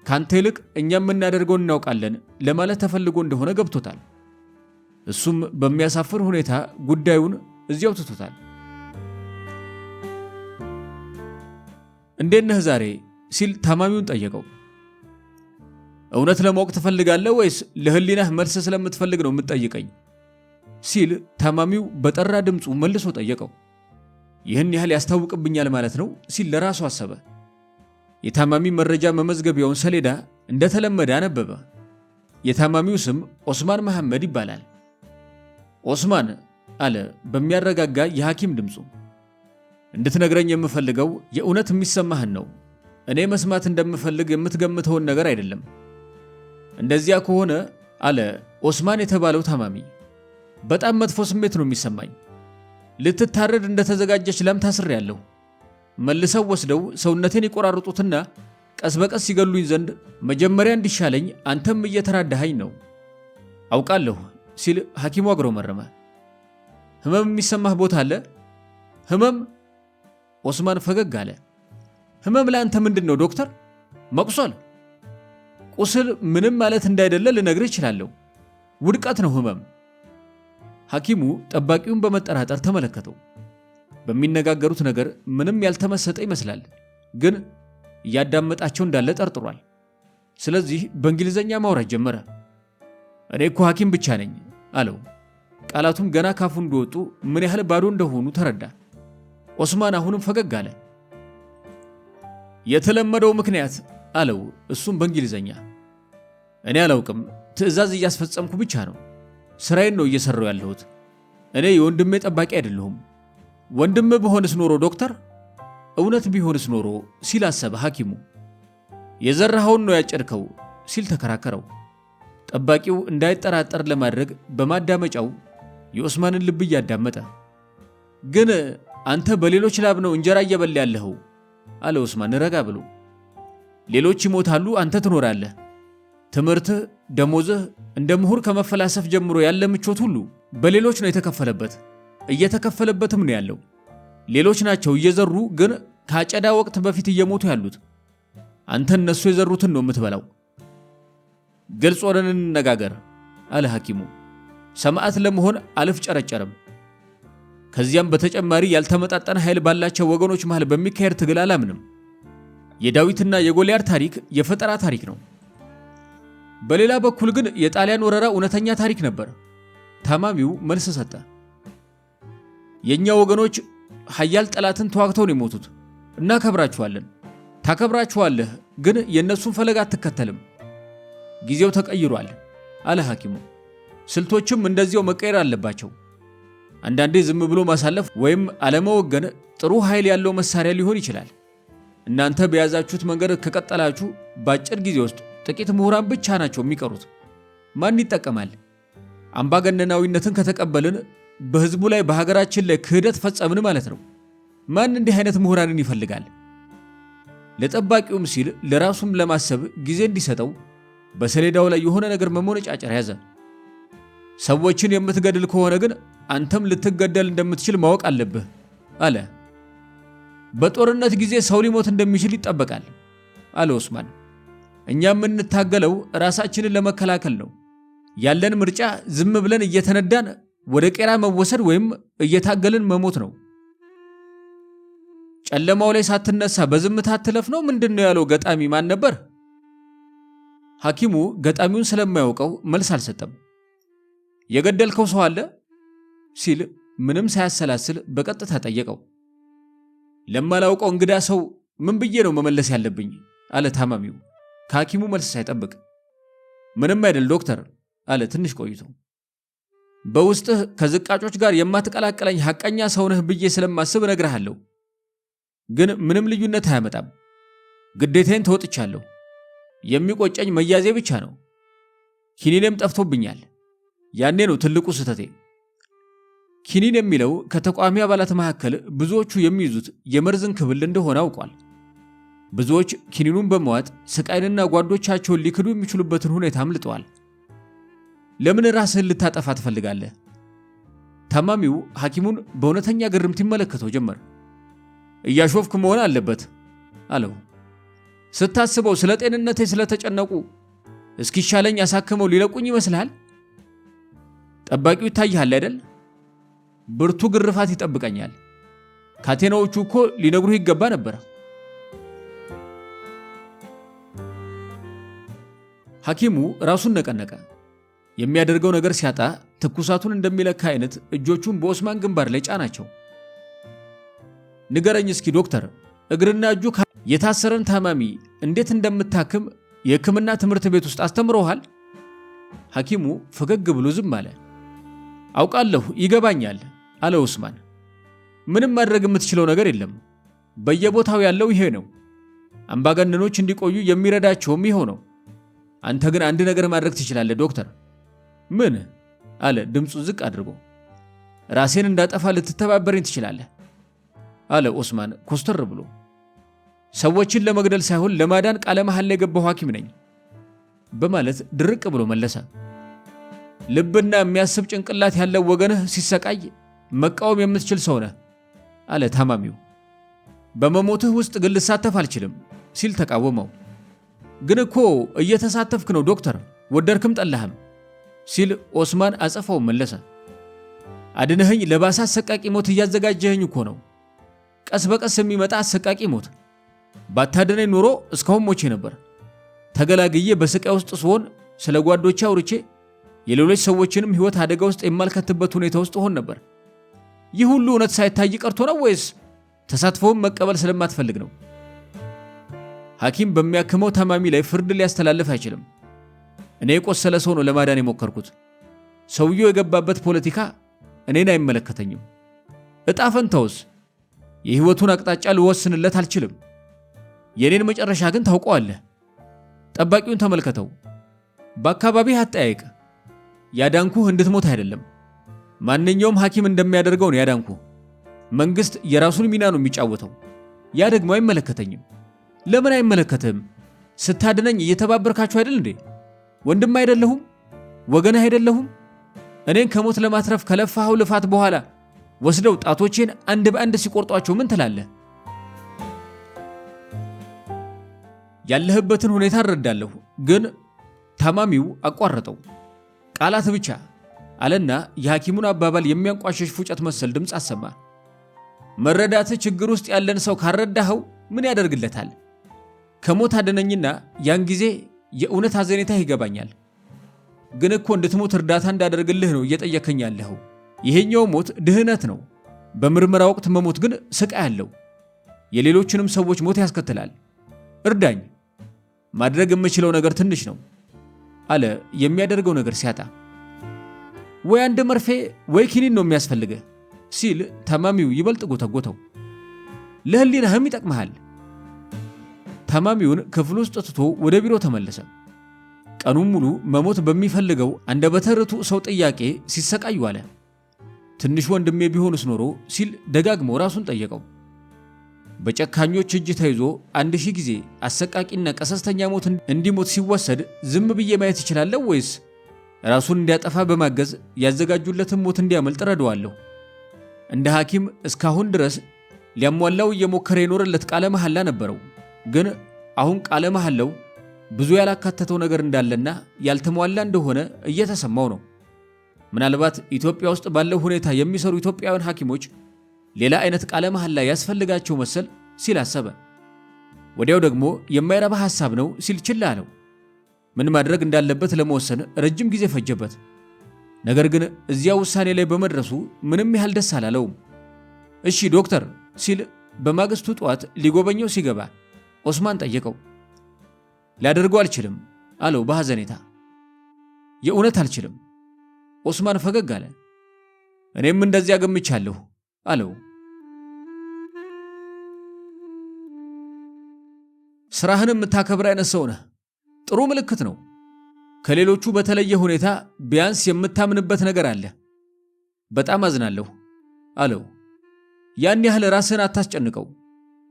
ካንተ ይልቅ እኛ የምናደርገውን እናውቃለን ለማለት ተፈልጎ እንደሆነ ገብቶታል። እሱም በሚያሳፍር ሁኔታ ጉዳዩን እዚያው ትቶታል። እንዴት ነህ ዛሬ ሲል ታማሚውን ጠየቀው። እውነት ለማወቅ ትፈልጋለህ ወይስ ለህሊናህ መልስ ስለምትፈልግ ነው የምትጠይቀኝ? ሲል ታማሚው በጠራ ድምፁ መልሶ ጠየቀው። ይህን ያህል ያስታውቅብኛል ማለት ነው ሲል ለራሱ አሰበ። የታማሚ መረጃ መመዝገቢያውን ሰሌዳ እንደተለመደ አነበበ። የታማሚው ስም ኦስማን መሐመድ ይባላል። ኦስማን አለ በሚያረጋጋ የሐኪም ድምፁ፣ እንድትነግረኝ የምፈልገው የእውነት የሚሰማህን ነው። እኔ መስማት እንደምፈልግ የምትገምተውን ነገር አይደለም። እንደዚያ ከሆነ አለ ኦስማን የተባለው ታማሚ፣ በጣም መጥፎ ስሜት ነው የሚሰማኝ። ልትታረድ እንደተዘጋጀች ላም ታስሬያለሁ። መልሰው ወስደው ሰውነቴን ይቆራርጡትና ቀስ በቀስ ሲገሉኝ ዘንድ መጀመሪያ እንዲሻለኝ አንተም እየተራዳኸኝ ነው። አውቃለሁ ሲል ሐኪሙ አጉረመረመ። ህመም የሚሰማህ ቦታ አለ? ህመም? ኦስማን ፈገግ አለ። ህመም ለአንተ ምንድን ነው ዶክተር? መቁሰል? ቁስል ምንም ማለት እንዳይደለ ልነግርህ እችላለሁ። ውድቀት ነው ህመም። ሐኪሙ ጠባቂውን በመጠራጠር ተመለከተው። በሚነጋገሩት ነገር ምንም ያልተመሰጠ ይመስላል፣ ግን እያዳመጣቸው እንዳለ ጠርጥሯል። ስለዚህ በእንግሊዘኛ ማውራት ጀመረ። እኔ እኮ ሐኪም ብቻ ነኝ አለው። ቃላቱም ገና ካፉ እንደወጡ ምን ያህል ባዶ እንደሆኑ ተረዳ። ኦስማን አሁንም ፈገግ አለ። የተለመደው ምክንያት አለው እሱም በእንግሊዘኛ። እኔ አላውቅም፣ ትዕዛዝ እያስፈጸምኩ ብቻ ነው። ስራዬን ነው እየሰራው ያለሁት። እኔ የወንድሜ ጠባቂ አይደለሁም። ወንድም ብሆንስ ኖሮ ዶክተር፣ እውነት ቢሆንስ ኖሮ ሲል አሰበ ሐኪሙ። የዘራኸውን ነው ያጨድከው ሲል ተከራከረው። ጠባቂው እንዳይጠራጠር ለማድረግ በማዳመጫው የኦስማንን ልብ እያዳመጠ፣ ግን አንተ በሌሎች ላብ ነው እንጀራ እየበላ ያለኸው አለ ኦስማን ረጋ ብሎ። ሌሎች ይሞታሉ፣ አንተ ትኖራለህ። ትምህርትህ፣ ደሞዝህ፣ እንደ ምሁር ከመፈላሰፍ ጀምሮ ያለ ምቾት ሁሉ በሌሎች ነው የተከፈለበት፣ እየተከፈለበትም ነው ያለው። ሌሎች ናቸው እየዘሩ ግን ከአጨዳ ወቅት በፊት እየሞቱ ያሉት። አንተ እነሱ የዘሩትን ነው የምትበላው። ግልጽ ሆነን እንነጋገር አለ ሐኪሙ። ሰማዕት ለመሆን አልፍጨረጨርም። ከዚያም በተጨማሪ ያልተመጣጠነ ኃይል ባላቸው ወገኖች መሃል በሚካሄድ ትግል አላምንም። የዳዊትና የጎልያድ ታሪክ የፈጠራ ታሪክ ነው። በሌላ በኩል ግን የጣሊያን ወረራ እውነተኛ ታሪክ ነበር። ታማሚው መልስ ሰጠ። የኛ ወገኖች ኃያል ጠላትን ተዋግተው ነው የሞቱት። እናከብራቸዋለን። ታከብራቸዋለህ፣ ግን የእነሱን ፈለግ አትከተልም። ጊዜው ተቀይሯል አለ ሐኪሙ። ስልቶችም እንደዚያው መቀየር አለባቸው። አንዳንዴ ዝም ብሎ ማሳለፍ ወይም አለመወገን ጥሩ ኃይል ያለው መሳሪያ ሊሆን ይችላል። እናንተ በያዛችሁት መንገድ ከቀጠላችሁ በአጭር ጊዜ ውስጥ ጥቂት ምሁራን ብቻ ናቸው የሚቀሩት። ማን ይጠቀማል? አምባገነናዊነትን ከተቀበልን በህዝቡ ላይ በሀገራችን ላይ ክህደት ፈጸምን ማለት ነው። ማን እንዲህ አይነት ምሁራንን ይፈልጋል? ለጠባቂውም ሲል ለራሱም ለማሰብ ጊዜ እንዲሰጠው በሰሌዳው ላይ የሆነ ነገር መሞነጫጨር ያዘ። ሰዎችን የምትገድል ከሆነ ግን አንተም ልትገደል እንደምትችል ማወቅ አለብህ አለ። በጦርነት ጊዜ ሰው ሊሞት እንደሚችል ይጠበቃል አለ ኦስማን። እኛ የምንታገለው ራሳችንን ለመከላከል ነው። ያለን ምርጫ ዝም ብለን እየተነዳን ወደ ቄራ መወሰድ ወይም እየታገልን መሞት ነው። ጨለማው ላይ ሳትነሳ በዝምታ አትለፍ ነው ምንድነው ያለው ገጣሚ ማን ነበር? ሐኪሙ ገጣሚውን ስለማያውቀው መልስ አልሰጠም። የገደልከው ሰው አለ ሲል ምንም ሳያሰላስል በቀጥታ ጠየቀው። ለማላውቀው እንግዳ ሰው ምን ብዬ ነው መመለስ ያለብኝ? አለ ታማሚው ከሐኪሙ መልስ ሳይጠብቅ። ምንም አይደል ዶክተር አለ ትንሽ ቆይቶ። በውስጥህ ከዝቃጮች ጋር የማትቀላቀለኝ ሐቀኛ ሰው ነህ ብዬ ስለማስብ እነግርሃለሁ። ግን ምንም ልዩነት አያመጣም። ግዴታዬን ተወጥቻለሁ። የሚቆጨኝ መያዜ ብቻ ነው። ኪኒኔም ጠፍቶብኛል። ያኔ ነው ትልቁ ስህተቴ። ኪኒን የሚለው ከተቋሚ አባላት መካከል ብዙዎቹ የሚይዙት የመርዝን ክብል እንደሆነ አውቋል። ብዙዎች ኪኒኑን በመዋጥ ስቃይንና ጓዶቻቸውን ሊክዱ የሚችሉበትን ሁኔታ አምልጠዋል። ለምን ራስህን ልታጠፋ ትፈልጋለህ? ታማሚው ሐኪሙን በእውነተኛ ግርምት ይመለከተው ጀመር። እያሾፍክ መሆን አለበት አለው። ስታስበው ስለ ጤንነቴ ስለተጨነቁ እስኪሻለኝ አሳክመው ሊለቁኝ ይመስልሃል? ጠባቂው ይታይሃል አይደል? ብርቱ ግርፋት ይጠብቀኛል። ካቴናዎቹ እኮ ሊነግሩህ ይገባ ነበር። ሐኪሙ ራሱን ነቀነቀ። የሚያደርገው ነገር ሲያጣ ትኩሳቱን እንደሚለካ አይነት እጆቹን በኦስማን ግንባር ላይ ጫናቸው። ንገረኝ እስኪ ዶክተር፣ እግርና እጁ የታሰረን ታማሚ እንዴት እንደምታክም የሕክምና ትምህርት ቤት ውስጥ አስተምረውሃል? ሐኪሙ ፈገግ ብሎ ዝም አለ። አውቃለሁ፣ ይገባኛል አለ ኦስማን። ምንም ማድረግ የምትችለው ነገር የለም። በየቦታው ያለው ይሄ ነው። አምባገነኖች እንዲቆዩ የሚረዳቸውም ይሄው ነው። አንተ ግን አንድ ነገር ማድረግ ትችላለህ ዶክተር። ምን? አለ ድምፁ ዝቅ አድርጎ። ራሴን እንዳጠፋ ልትተባበረኝ ትችላለህ አለ ኦስማን ኮስተር ብሎ። ሰዎችን ለመግደል ሳይሆን ለማዳን ቃለ መሐላ የገባው ሐኪም ነኝ በማለት ድርቅ ብሎ መለሰ። ልብና የሚያስብ ጭንቅላት ያለው ወገንህ ሲሰቃይ መቃወም የምትችል ሰው ነህ አለ ታማሚው። በመሞትህ ውስጥ ግን ልሳተፍ አልችልም ሲል ተቃወመው። ግን እኮ እየተሳተፍክ ነው ዶክተር፣ ወደድክም ጠላህም ሲል ኦስማን አጸፋው መለሰ። አድነኸኝ ለባሰ አሰቃቂ ሞት እያዘጋጀኸኝ እኮ ነው። ቀስ በቀስ የሚመጣ አሰቃቂ ሞት። ባታድነኝ ኖሮ እስካሁን ሞቼ ነበር። ተገላግዬ በስቃይ ውስጥ ስሆን ስለ ጓዶቼ አውርቼ የሌሎች ሰዎችንም ሕይወት አደጋ ውስጥ የማልከትበት ሁኔታ ውስጥ ሆን ነበር። ይህ ሁሉ እውነት ሳይታይ ቀርቶ ነው ወይስ ተሳትፎውን መቀበል ስለማትፈልግ ነው? ሐኪም በሚያክመው ታማሚ ላይ ፍርድ ሊያስተላልፍ አይችልም። እኔ የቆሰለ ሰው ነው ለማዳን የሞከርኩት። ሰውየው የገባበት ፖለቲካ እኔን አይመለከተኝም። እጣ ፈንታውስ የሕይወቱን አቅጣጫ ልወስንለት አልችልም። የኔን መጨረሻ ግን ታውቀዋለህ። ጠባቂውን ተመልከተው። በአካባቢህ አጠያይቅ። ያዳንኩህ እንድትሞት አይደለም። ማንኛውም ሐኪም እንደሚያደርገው ነው ያዳንኩህ። መንግስት የራሱን ሚና ነው የሚጫወተው። ያ ደግሞ አይመለከተኝም። ለምን አይመለከትህም? ስታድነኝ እየተባበርካችሁ አይደል እንዴ? ወንድም አይደለሁም? ወገንህ አይደለሁም? እኔን ከሞት ለማትረፍ ከለፋኸው ልፋት በኋላ ወስደው ጣቶቼን አንድ በአንድ ሲቆርጧቸው ምን ትላለህ? ያለህበትን ሁኔታ እረዳለሁ፣ ግን ታማሚው አቋረጠው። ቃላት ብቻ አለና የሐኪሙን አባባል የሚያንቋሸሽ ፉጨት መሰል ድምፅ አሰማ። መረዳትህ ችግር ውስጥ ያለን ሰው ካረዳኸው ምን ያደርግለታል? ከሞት አድነኝና ያን ጊዜ የእውነት አዘኔታህ ይገባኛል። ግን እኮ እንድትሞት እርዳታ እንዳደርግልህ ነው እየጠየከኝ ያለኸው። ይሄኛው ሞት ድህነት ነው። በምርመራ ወቅት መሞት ግን ስቃይ አለው። የሌሎችንም ሰዎች ሞት ያስከትላል። እርዳኝ። ማድረግ የምችለው ነገር ትንሽ ነው አለ የሚያደርገው ነገር ሲያጣ። ወይ አንድ መርፌ ወይ ኪኒን ነው የሚያስፈልገህ ሲል ታማሚው ይበልጥ ጎተጎተው። ለህሊናህም ይጠቅመሃል። ታማሚውን ክፍል ውስጥ ትቶ ወደ ቢሮ ተመለሰ። ቀኑን ሙሉ መሞት በሚፈልገው አንደበተ ርቱዕ ሰው ጥያቄ ሲሰቃይ ዋለ። ትንሽ ወንድሜ ቢሆንስ ኖሮ ሲል ደጋግሞ ራሱን ጠየቀው። በጨካኞች እጅ ተይዞ 1000 ጊዜ አሰቃቂና ቀሰስተኛ ሞት እንዲሞት ሲወሰድ ዝም ብዬ ማየት እችላለሁ ወይስ ራሱን እንዲያጠፋ በማገዝ ያዘጋጁለትን ሞት እንዲያመልጥ ረዳዋለሁ? እንደ ሐኪም እስካሁን ድረስ ሊያሟላው እየሞከረ የኖረለት ቃለ መሐላ ነበረው። ግን አሁን ቃለ መሐላው ብዙ ያላካተተው ነገር እንዳለና ያልተሟላ እንደሆነ እየተሰማው ነው። ምናልባት ኢትዮጵያ ውስጥ ባለው ሁኔታ የሚሰሩ ኢትዮጵያውያን ሐኪሞች ሌላ አይነት ቃለ መሐላ ያስፈልጋቸው መሰል ሲል አሰበ። ወዲያው ደግሞ የማይረባ ሐሳብ ነው ሲል ችላ አለው። ምን ማድረግ እንዳለበት ለመወሰን ረጅም ጊዜ ፈጀበት። ነገር ግን እዚያ ውሳኔ ላይ በመድረሱ ምንም ያህል ደስ አላለውም። እሺ ዶክተር ሲል በማግስቱ ጧት ሊጎበኘው ሲገባ ኦስማን ጠየቀው። ላደርገው አልችልም አለው በሐዘኔታ። የእውነት አልችልም? ኦስማን ፈገግ አለ። እኔም እንደዚያ ገምቻለሁ አለው። ስራህን የምታከብር አይነት ሰው ነህ። ጥሩ ምልክት ነው። ከሌሎቹ በተለየ ሁኔታ ቢያንስ የምታምንበት ነገር አለ። በጣም አዝናለሁ አለው። ያን ያህል ራስህን አታስጨንቀው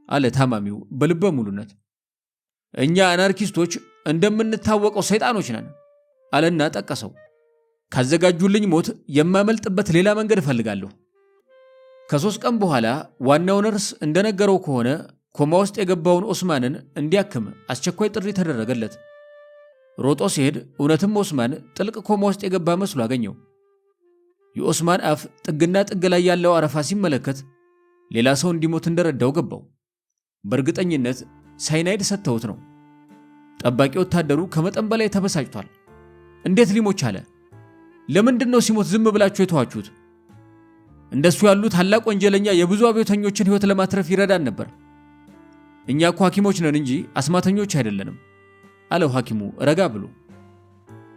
አለ ታማሚው በልበ ሙሉነት። እኛ አናርኪስቶች እንደምንታወቀው ሰይጣኖች ነን አለና ጠቀሰው። ካዘጋጁልኝ ሞት የማመልጥበት ሌላ መንገድ እፈልጋለሁ። ከ3 ቀን በኋላ ዋናው ነርስ እንደነገረው ከሆነ ኮማ ውስጥ የገባውን ኦስማንን እንዲያክም አስቸኳይ ጥሪ ተደረገለት። ሮጦ ሲሄድ እውነትም ኦስማን ጥልቅ ኮማ ውስጥ የገባ መስሎ አገኘው። የኦስማን አፍ ጥግና ጥግ ላይ ያለው አረፋ ሲመለከት ሌላ ሰው እንዲሞት እንደረዳው ገባው። በእርግጠኝነት ሳይናይድ ሰጥተውት ነው። ጠባቂ ወታደሩ ከመጠን በላይ ተበሳጭቷል። እንዴት ሊሞት ቻለ? ለምንድነው ሲሞት ዝም ብላችሁ የተዋችሁት? እንደሱ ያሉ ታላቅ ወንጀለኛ የብዙ አብዮተኞችን ሕይወት ለማትረፍ ይረዳን ነበር። እኛ እኮ ሐኪሞች ነን እንጂ አስማተኞች አይደለንም አለው ሐኪሙ ረጋ ብሎ።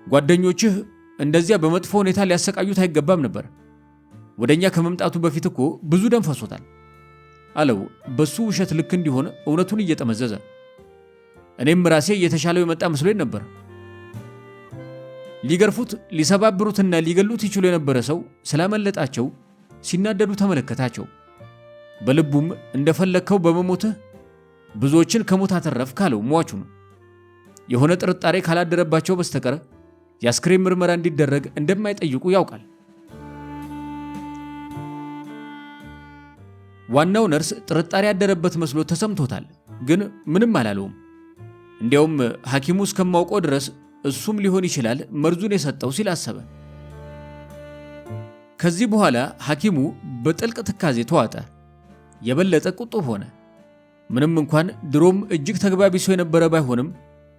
ጓደኞችህ እንደዚያ በመጥፎ ሁኔታ ሊያሰቃዩት አይገባም ነበር። ወደኛ ከመምጣቱ በፊት እኮ ብዙ ደም ፈሶታል አለው በሱ ውሸት ልክ እንዲሆን እውነቱን እየጠመዘዘ። እኔም ራሴ እየተሻለው የመጣ መስሎኝ ነበር። ሊገርፉት ሊሰባብሩትና ሊገሉት ይችሉ የነበረ ሰው ስላመለጣቸው ሲናደዱ ተመለከታቸው። በልቡም እንደፈለከው በመሞትህ ብዙዎችን ከሞት አተረፍ ካለው ሟቹ ነው። የሆነ ጥርጣሬ ካላደረባቸው በስተቀር የአስክሬን ምርመራ እንዲደረግ እንደማይጠይቁ ያውቃል። ዋናው ነርስ ጥርጣሬ ያደረበት መስሎ ተሰምቶታል፣ ግን ምንም አላለውም። እንዲያውም ሐኪሙ እስከማውቀው ድረስ እሱም ሊሆን ይችላል መርዙን የሰጠው ሲል አሰበ። ከዚህ በኋላ ሐኪሙ በጥልቅ ትካዜ ተዋጠ። የበለጠ ቁጡብ ሆነ። ምንም እንኳን ድሮም እጅግ ተግባቢ ሰው የነበረ ባይሆንም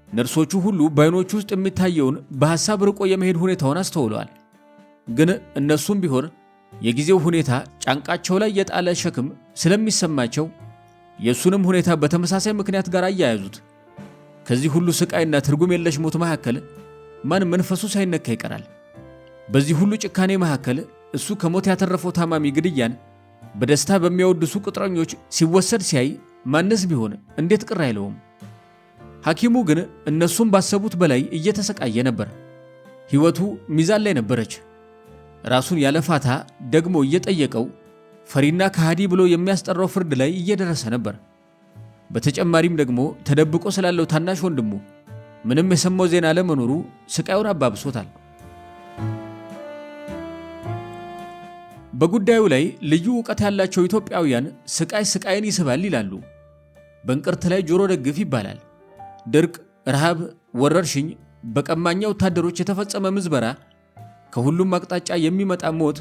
ነርሶቹ ሁሉ በዓይኖቹ ውስጥ የሚታየውን በሐሳብ ርቆ የመሄድ ሁኔታውን አስተውለዋል። ግን እነሱም ቢሆን የጊዜው ሁኔታ ጫንቃቸው ላይ የጣለ ሸክም ስለሚሰማቸው የሱንም ሁኔታ በተመሳሳይ ምክንያት ጋር አያያዙት። ከዚህ ሁሉ ስቃይና ትርጉም የለሽ ሞት መካከል ማን መንፈሱ ሳይነካ ይቀራል? በዚህ ሁሉ ጭካኔ መካከል እሱ ከሞት ያተረፈው ታማሚ ግድያን በደስታ በሚያወድሱ ቅጥረኞች ሲወሰድ ሲያይ ማንስ ቢሆን እንዴት ቅር አይለውም? ሐኪሙ ግን እነሱም ባሰቡት በላይ እየተሰቃየ ነበር። ሕይወቱ ሚዛን ላይ ነበረች። ራሱን ያለፋታ ደግሞ እየጠየቀው ፈሪና ከሃዲ ብሎ የሚያስጠራው ፍርድ ላይ እየደረሰ ነበር። በተጨማሪም ደግሞ ተደብቆ ስላለው ታናሽ ወንድሙ ምንም የሰማው ዜና ለመኖሩ ስቃዩን አባብሶታል። በጉዳዩ ላይ ልዩ ዕውቀት ያላቸው ኢትዮጵያውያን ስቃይን ይስባል ይላሉ። በእንቅርት ላይ ጆሮ ደግፍ ይባላል። ድርቅ፣ ረሃብ፣ ወረርሽኝ፣ በቀማኛ ወታደሮች የተፈጸመ ምዝበራ፣ ከሁሉም አቅጣጫ የሚመጣ ሞት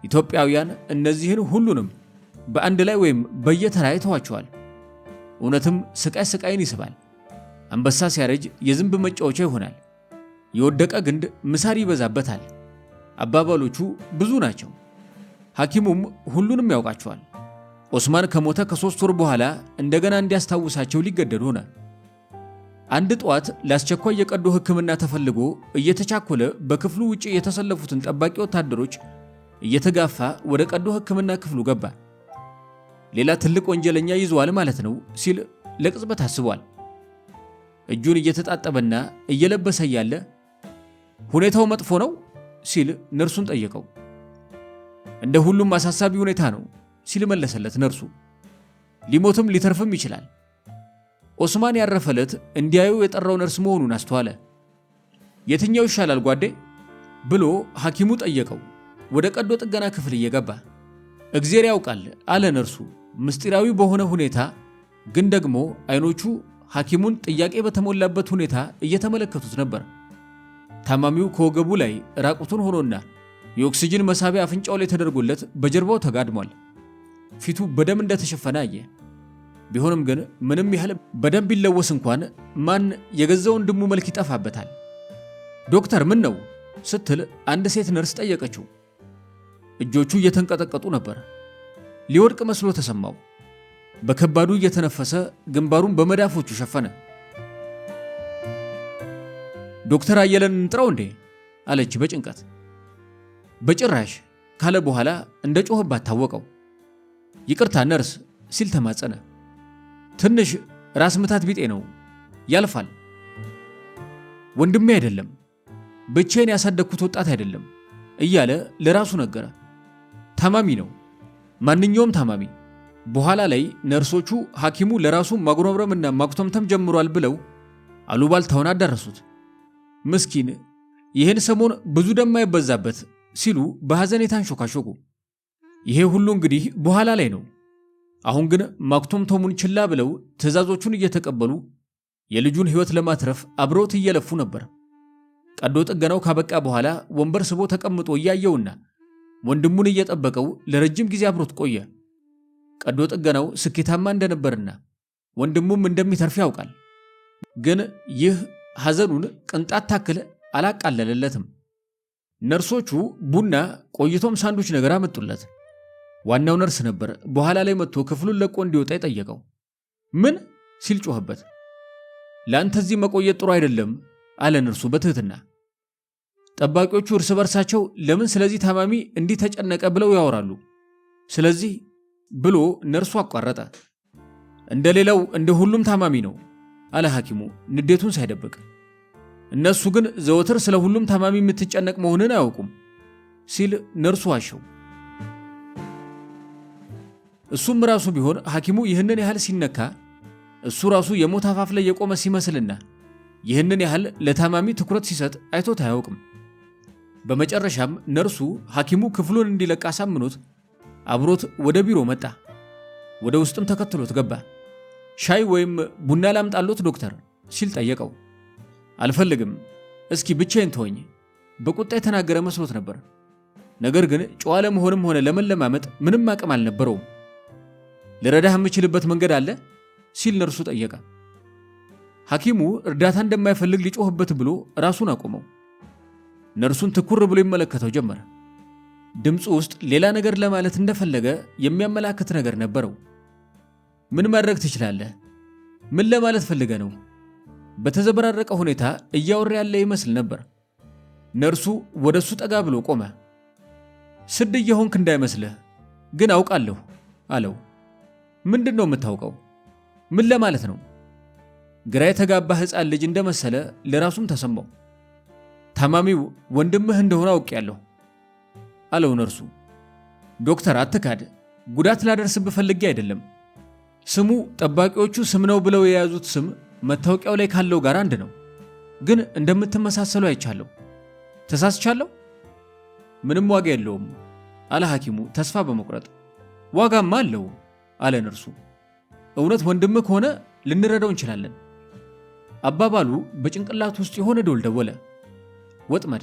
ኢትዮጵያውያን እነዚህን ሁሉንም በአንድ ላይ ወይም በየተራ አይተዋቸዋል። እውነትም ስቃይን ይስባል። አንበሳ ሲያረጅ የዝንብ መጫወቻ ይሆናል። የወደቀ ግንድ ምሳር ይበዛበታል። አባባሎቹ ብዙ ናቸው። ሐኪሙም ሁሉንም ያውቃቸዋል። ኦስማን ከሞተ ከ3 ወር በኋላ እንደገና እንዲያስታውሳቸው ሊገደድ ሆነ። አንድ ጠዋት ለአስቸኳይ የቀዶ ሕክምና ተፈልጎ እየተቻኮለ በክፍሉ ውጪ የተሰለፉትን ጠባቂ ወታደሮች እየተጋፋ ወደ ቀዶ ሕክምና ክፍሉ ገባ። ሌላ ትልቅ ወንጀለኛ ይዟል ማለት ነው ሲል ለቅጽበት አስቧል። እጁን እየተጣጠበና እየለበሰ ያለ ሁኔታው መጥፎ ነው ሲል ነርሱን ጠየቀው። እንደ ሁሉም አሳሳቢ ሁኔታ ነው ሲል መለሰለት ነርሱ። ሊሞትም ሊተርፍም ይችላል። ኦስማን ያረፈለት እንዲያዩ የጠራው ነርስ መሆኑን አስተዋለ። የትኛው ይሻላል ጓዴ ብሎ ሐኪሙ ጠየቀው ወደ ቀዶ ጥገና ክፍል እየገባ። እግዚአብሔር ያውቃል አለ ነርሱ ምስጢራዊ በሆነ ሁኔታ፣ ግን ደግሞ አይኖቹ ሐኪሙን ጥያቄ በተሞላበት ሁኔታ እየተመለከቱት ነበር። ታማሚው ከወገቡ ላይ ራቁቱን ሆኖና የኦክሲጅን መሳቢያ አፍንጫው ላይ ተደርጎለት በጀርባው ተጋድሟል። ፊቱ በደም እንደተሸፈነ አየ። ቢሆንም ግን ምንም ያህል በደም ቢለወስ እንኳን ማን የገዛ ወንድሙ መልክ ይጠፋበታል? ዶክተር ምን ነው ስትል አንድ ሴት ነርስ ጠየቀችው። እጆቹ እየተንቀጠቀጡ ነበር። ሊወድቅ መስሎ ተሰማው። በከባዱ እየተነፈሰ ግንባሩን በመዳፎቹ ሸፈነ። ዶክተር አየለን እንጥራው እንዴ አለች በጭንቀት። በጭራሽ ካለ በኋላ እንደ ጮህባት ታወቀው። ይቅርታ ነርስ ሲል ተማጸነ። ትንሽ ራስ ምታት ቢጤ ነው፣ ያልፋል። ወንድሜ አይደለም፣ ብቻዬን ያሳደግኩት ወጣት አይደለም እያለ ለራሱ ነገረ። ታማሚ ነው፣ ማንኛውም ታማሚ። በኋላ ላይ ነርሶቹ ሐኪሙ ለራሱ ማጉረምረምና ማኩተምተም ጀምሯል ብለው አሉባልታውን አዳረሱት። ምስኪን ይህን ሰሞን ብዙ ደም አይበዛበት ሲሉ በሐዘኔታ አንሾካሾኩ። ይሄ ሁሉ እንግዲህ በኋላ ላይ ነው። አሁን ግን ማኩተምተሙን ችላ ብለው ትዕዛዞቹን እየተቀበሉ የልጁን ሕይወት ለማትረፍ አብረውት እየለፉ ነበር። ቀዶ ጥገናው ካበቃ በኋላ ወንበር ስቦ ተቀምጦ እያየውና ወንድሙን እየጠበቀው ለረጅም ጊዜ አብሮት ቆየ። ቀዶ ጥገናው ስኬታማ እንደነበርና ወንድሙም እንደሚተርፍ ያውቃል። ግን ይህ ሐዘኑን ቅንጣት ታክል አላቃለለለትም። ነርሶቹ ቡና ቆይቶም ሳንዱች ነገር አመጡለት። ዋናው ነርስ ነበር በኋላ ላይ መጥቶ ክፍሉን ለቆ እንዲወጣ የጠየቀው። ምን ሲል ጮህበት። ለአንተ እዚህ መቆየት ጥሩ አይደለም አለ ነርሱ በትህትና። ጠባቂዎቹ እርስ በርሳቸው ለምን ስለዚህ ታማሚ እንዲህ ተጨነቀ ብለው ያወራሉ። ስለዚህ ብሎ ነርሱ አቋረጠ። እንደሌላው እንደ ሁሉም ታማሚ ነው አለ ሐኪሙ ንዴቱን ሳይደብቅ። እነሱ ግን ዘወትር ስለ ሁሉም ታማሚ የምትጨነቅ መሆንን አያውቁም ሲል ነርሱ ዋሸው። እሱም ራሱ ቢሆን ሐኪሙ ይህንን ያህል ሲነካ እሱ ራሱ የሞት አፋፍ ላይ የቆመ ሲመስልና ይህንን ያህል ለታማሚ ትኩረት ሲሰጥ አይቶት አያውቅም። በመጨረሻም ነርሱ ሐኪሙ ክፍሉን እንዲለቅ አሳምኖት አብሮት ወደ ቢሮ መጣ። ወደ ውስጥም ተከትሎት ገባ። ሻይ ወይም ቡና ላምጣሎት ዶክተር ሲል ጠየቀው። አልፈልግም፣ እስኪ ብቻዬን ተወኝ በቁጣ የተናገረ መስሎት ነበር። ነገር ግን ጨዋ ለመሆንም ሆነ ለመለማመጥ ምንም አቅም አልነበረውም። ልረዳህ የምችልበት መንገድ አለ ሲል ነርሱ ጠየቀ። ሐኪሙ እርዳታ እንደማይፈልግ ሊጮህበት ብሎ ራሱን አቆመው። ነርሱን ትኩር ብሎ ይመለከተው ጀመረ። ድምፁ ውስጥ ሌላ ነገር ለማለት እንደፈለገ የሚያመላክት ነገር ነበረው። ምን ማድረግ ትችላለህ? ምን ለማለት ፈልገ ነው? በተዘበራረቀ ሁኔታ እያወራ ያለ ይመስል ነበር። ነርሱ ወደሱ ጠጋ ብሎ ቆመ። ስድ እየሆንክ እንዳይመስልህ ግን አውቃለሁ አለው። ምንድን ነው የምታውቀው? ምን ለማለት ነው? ግራ የተጋባ ሕፃን ልጅ እንደመሰለ ለራሱም ተሰማው። ታማሚው ወንድምህ እንደሆነ አውቄያለሁ አለው ነርሱ። ዶክተር አትካድ፣ ጉዳት ላደርስብህ ፈልጌ አይደለም። ስሙ ጠባቂዎቹ ስም ነው ብለው የያዙት ስም መታወቂያው ላይ ካለው ጋር አንድ ነው። ግን እንደምትመሳሰሉ አይቻለሁ። ተሳስቻለሁ? ምንም ዋጋ የለውም አለ ሐኪሙ ተስፋ በመቁረጥ። ዋጋማ አለው አለ ነርሱ። እውነት ወንድምህ ከሆነ ልንረዳው እንችላለን። አባባሉ በጭንቅላት ውስጥ የሆነ ደወል ደወለ። ወጥመድ።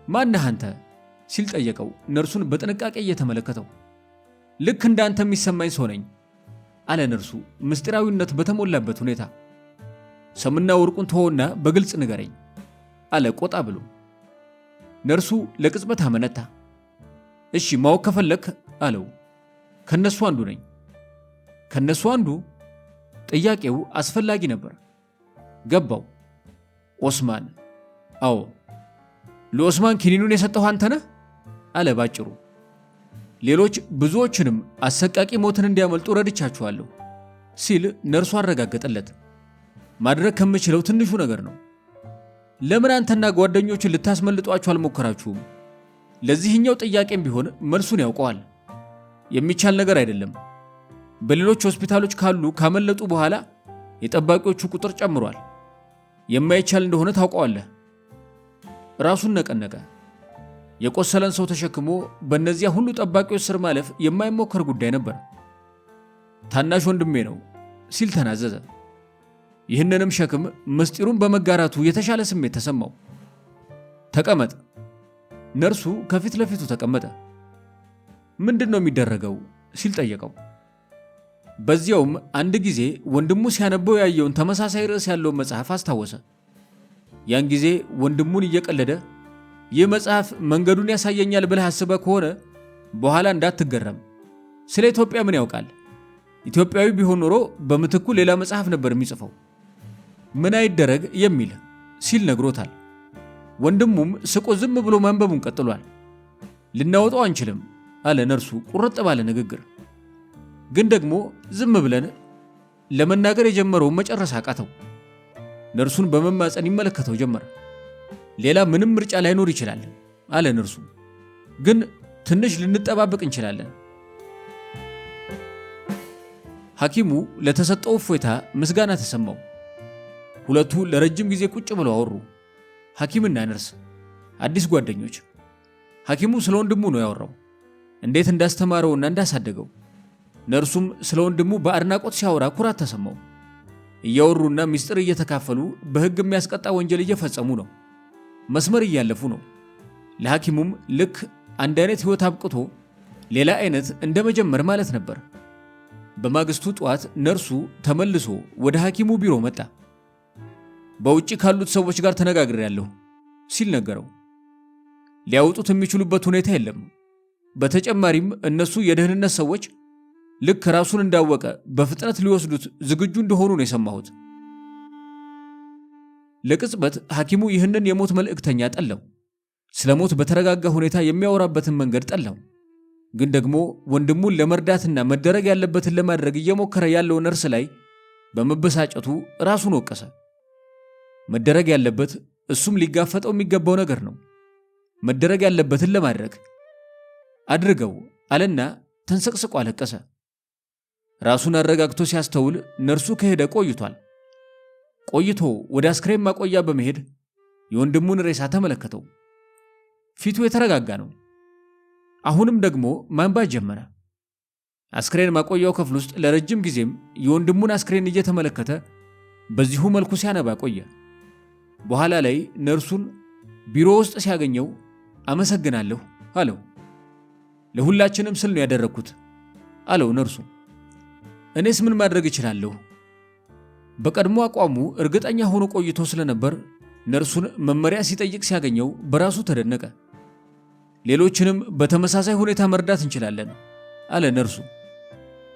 ማነህ አንተ ሲል ጠየቀው ነርሱን በጥንቃቄ እየተመለከተው። ልክ እንዳንተ የሚሰማኝ ሰው ነኝ አለ ነርሱ ምስጢራዊነት በተሞላበት ሁኔታ። ሰምና ወርቁን ተወውና በግልጽ ንገረኝ አለ ቆጣ ብሎ። ነርሱ ለቅጽበት አመነታ። እሺ ማወቅ ከፈለክ አለው። ከነሱ አንዱ ነኝ። ከነሱ አንዱ? ጥያቄው አስፈላጊ ነበር። ገባው። ኦስማን? አዎ። ለኦስማን ኪኒኑን የሰጠው አንተ ነህ አለ ባጭሩ። ሌሎች ብዙዎችንም አሰቃቂ ሞትን እንዲያመልጡ ረድቻቸዋለሁ ሲል ነርሱ አረጋገጠለት። ማድረግ ከምችለው ትንሹ ነገር ነው። ለምን አንተና ጓደኞችን ልታስመልጧቸው አልሞከራችሁም? ለዚህኛው ጥያቄም ቢሆን መልሱን ያውቀዋል። የሚቻል ነገር አይደለም። በሌሎች ሆስፒታሎች ካሉ ካመለጡ በኋላ የጠባቂዎቹ ቁጥር ጨምሯል። የማይቻል እንደሆነ ታውቀዋለህ። ራሱን ነቀነቀ። የቆሰለን ሰው ተሸክሞ በእነዚያ ሁሉ ጠባቂዎች ስር ማለፍ የማይሞከር ጉዳይ ነበር። ታናሽ ወንድሜ ነው ሲል ተናዘዘ። ይህንንም ሸክም ምስጢሩን በመጋራቱ የተሻለ ስሜት ተሰማው። ተቀመጥ። ነርሱ ከፊት ለፊቱ ተቀመጠ። ምንድን ነው የሚደረገው ሲል ጠየቀው። በዚያውም አንድ ጊዜ ወንድሙ ሲያነበው ያየውን ተመሳሳይ ርዕስ ያለውን መጽሐፍ አስታወሰ። ያን ጊዜ ወንድሙን እየቀለደ ይህ መጽሐፍ መንገዱን ያሳየኛል ብለህ አስበህ ከሆነ በኋላ እንዳትገረም፣ ስለ ኢትዮጵያ ምን ያውቃል ኢትዮጵያዊ ቢሆን ኖሮ በምትኩ ሌላ መጽሐፍ ነበር የሚጽፈው። ምን አይደረግ የሚል ሲል ነግሮታል። ወንድሙም ስቆ ዝም ብሎ ማንበቡን ቀጥሏል። ልናወጣው አንችልም አለ ነርሱ ቁርጥ ባለ ንግግር። ግን ደግሞ ዝም ብለን ለመናገር የጀመረውን መጨረስ አቃተው። ነርሱን በመማፀን ይመለከተው ጀመረ። ሌላ ምንም ምርጫ ላይኖር ይችላል አለ ነርሱ። ግን ትንሽ ልንጠባበቅ እንችላለን። ሐኪሙ ለተሰጠው እፎይታ ምስጋና ተሰማው። ሁለቱ ለረጅም ጊዜ ቁጭ ብለው አወሩ። ሐኪምና ነርስ አዲስ ጓደኞች። ሐኪሙ ስለ ወንድሙ ነው ያወራው፣ እንዴት እንዳስተማረውና እንዳሳደገው። ነርሱም ስለ ወንድሙ በአድናቆት ሲያወራ ኩራት ተሰማው። እያወሩና ሚስጥር እየተካፈሉ በሕግ የሚያስቀጣ ወንጀል እየፈጸሙ ነው። መስመር እያለፉ ነው። ለሐኪሙም ልክ አንድ አይነት ሕይወት አብቅቶ ሌላ አይነት እንደመጀመር ማለት ነበር። በማግስቱ ጠዋት ነርሱ ተመልሶ ወደ ሐኪሙ ቢሮ መጣ። በውጭ ካሉት ሰዎች ጋር ተነጋግሬያለሁ ሲል ነገረው። ሊያወጡት የሚችሉበት ሁኔታ የለም። በተጨማሪም እነሱ የደህንነት ሰዎች ልክ ራሱን እንዳወቀ በፍጥነት ሊወስዱት ዝግጁ እንደሆኑ ነው የሰማሁት። ለቅጽበት ሐኪሙ ይህንን የሞት መልእክተኛ ጠላው። ስለ ሞት በተረጋጋ ሁኔታ የሚያወራበትን መንገድ ጠላው። ግን ደግሞ ወንድሙን ለመርዳትና መደረግ ያለበትን ለማድረግ እየሞከረ ያለው ነርስ ላይ በመበሳጨቱ ራሱን ወቀሰ። መደረግ ያለበት እሱም ሊጋፈጠው የሚገባው ነገር ነው። መደረግ ያለበትን ለማድረግ አድርገው አለና ተንሰቅስቆ አለቀሰ። ራሱን አረጋግቶ ሲያስተውል ነርሱ ከሄደ ቆይቷል። ቆይቶ ወደ አስክሬን ማቆያ በመሄድ የወንድሙን ሬሳ ተመለከተው። ፊቱ የተረጋጋ ነው። አሁንም ደግሞ ማንባት ጀመረ። አስክሬን ማቆያው ክፍል ውስጥ ለረጅም ጊዜም የወንድሙን አስክሬን እየተመለከተ በዚሁ መልኩ ሲያነባ ቆየ። በኋላ ላይ ነርሱን ቢሮ ውስጥ ሲያገኘው አመሰግናለሁ አለው። ለሁላችንም ስል ነው ያደረግኩት አለው ነርሱ። እኔስ ምን ማድረግ እችላለሁ? በቀድሞ አቋሙ እርግጠኛ ሆኖ ቆይቶ ስለነበር ነርሱን መመሪያ ሲጠይቅ ሲያገኘው በራሱ ተደነቀ። ሌሎችንም በተመሳሳይ ሁኔታ መርዳት እንችላለን አለ ነርሱ።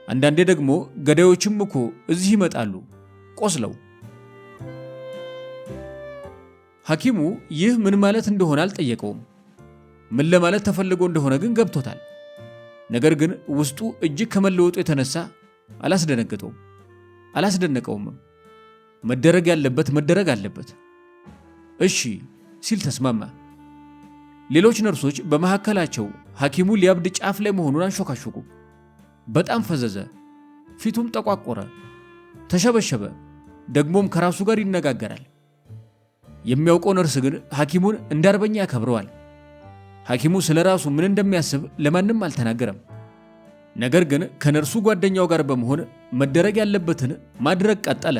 አንዳንዴ ደግሞ ገዳዮችም እኮ እዚህ ይመጣሉ ቆስለው። ሐኪሙ ይህ ምን ማለት እንደሆነ አልጠየቀውም። ምን ለማለት ተፈልጎ እንደሆነ ግን ገብቶታል። ነገር ግን ውስጡ እጅግ ከመለወጡ የተነሳ አላስደነቀውም። መደረግ ያለበት መደረግ አለበት። እሺ ሲል ተስማማ። ሌሎች ነርሶች በመካከላቸው ሐኪሙ ሊያብድ ጫፍ ላይ መሆኑን አንሾካሾኩ። በጣም ፈዘዘ፣ ፊቱም ጠቋቆረ፣ ተሸበሸበ። ደግሞም ከራሱ ጋር ይነጋገራል። የሚያውቀው ነርስ ግን ሐኪሙን እንደ አርበኛ ያከብረዋል። ሐኪሙ ስለ ራሱ ምን እንደሚያስብ ለማንም አልተናገረም። ነገር ግን ከነርሱ ጓደኛው ጋር በመሆን መደረግ ያለበትን ማድረግ ቀጠለ።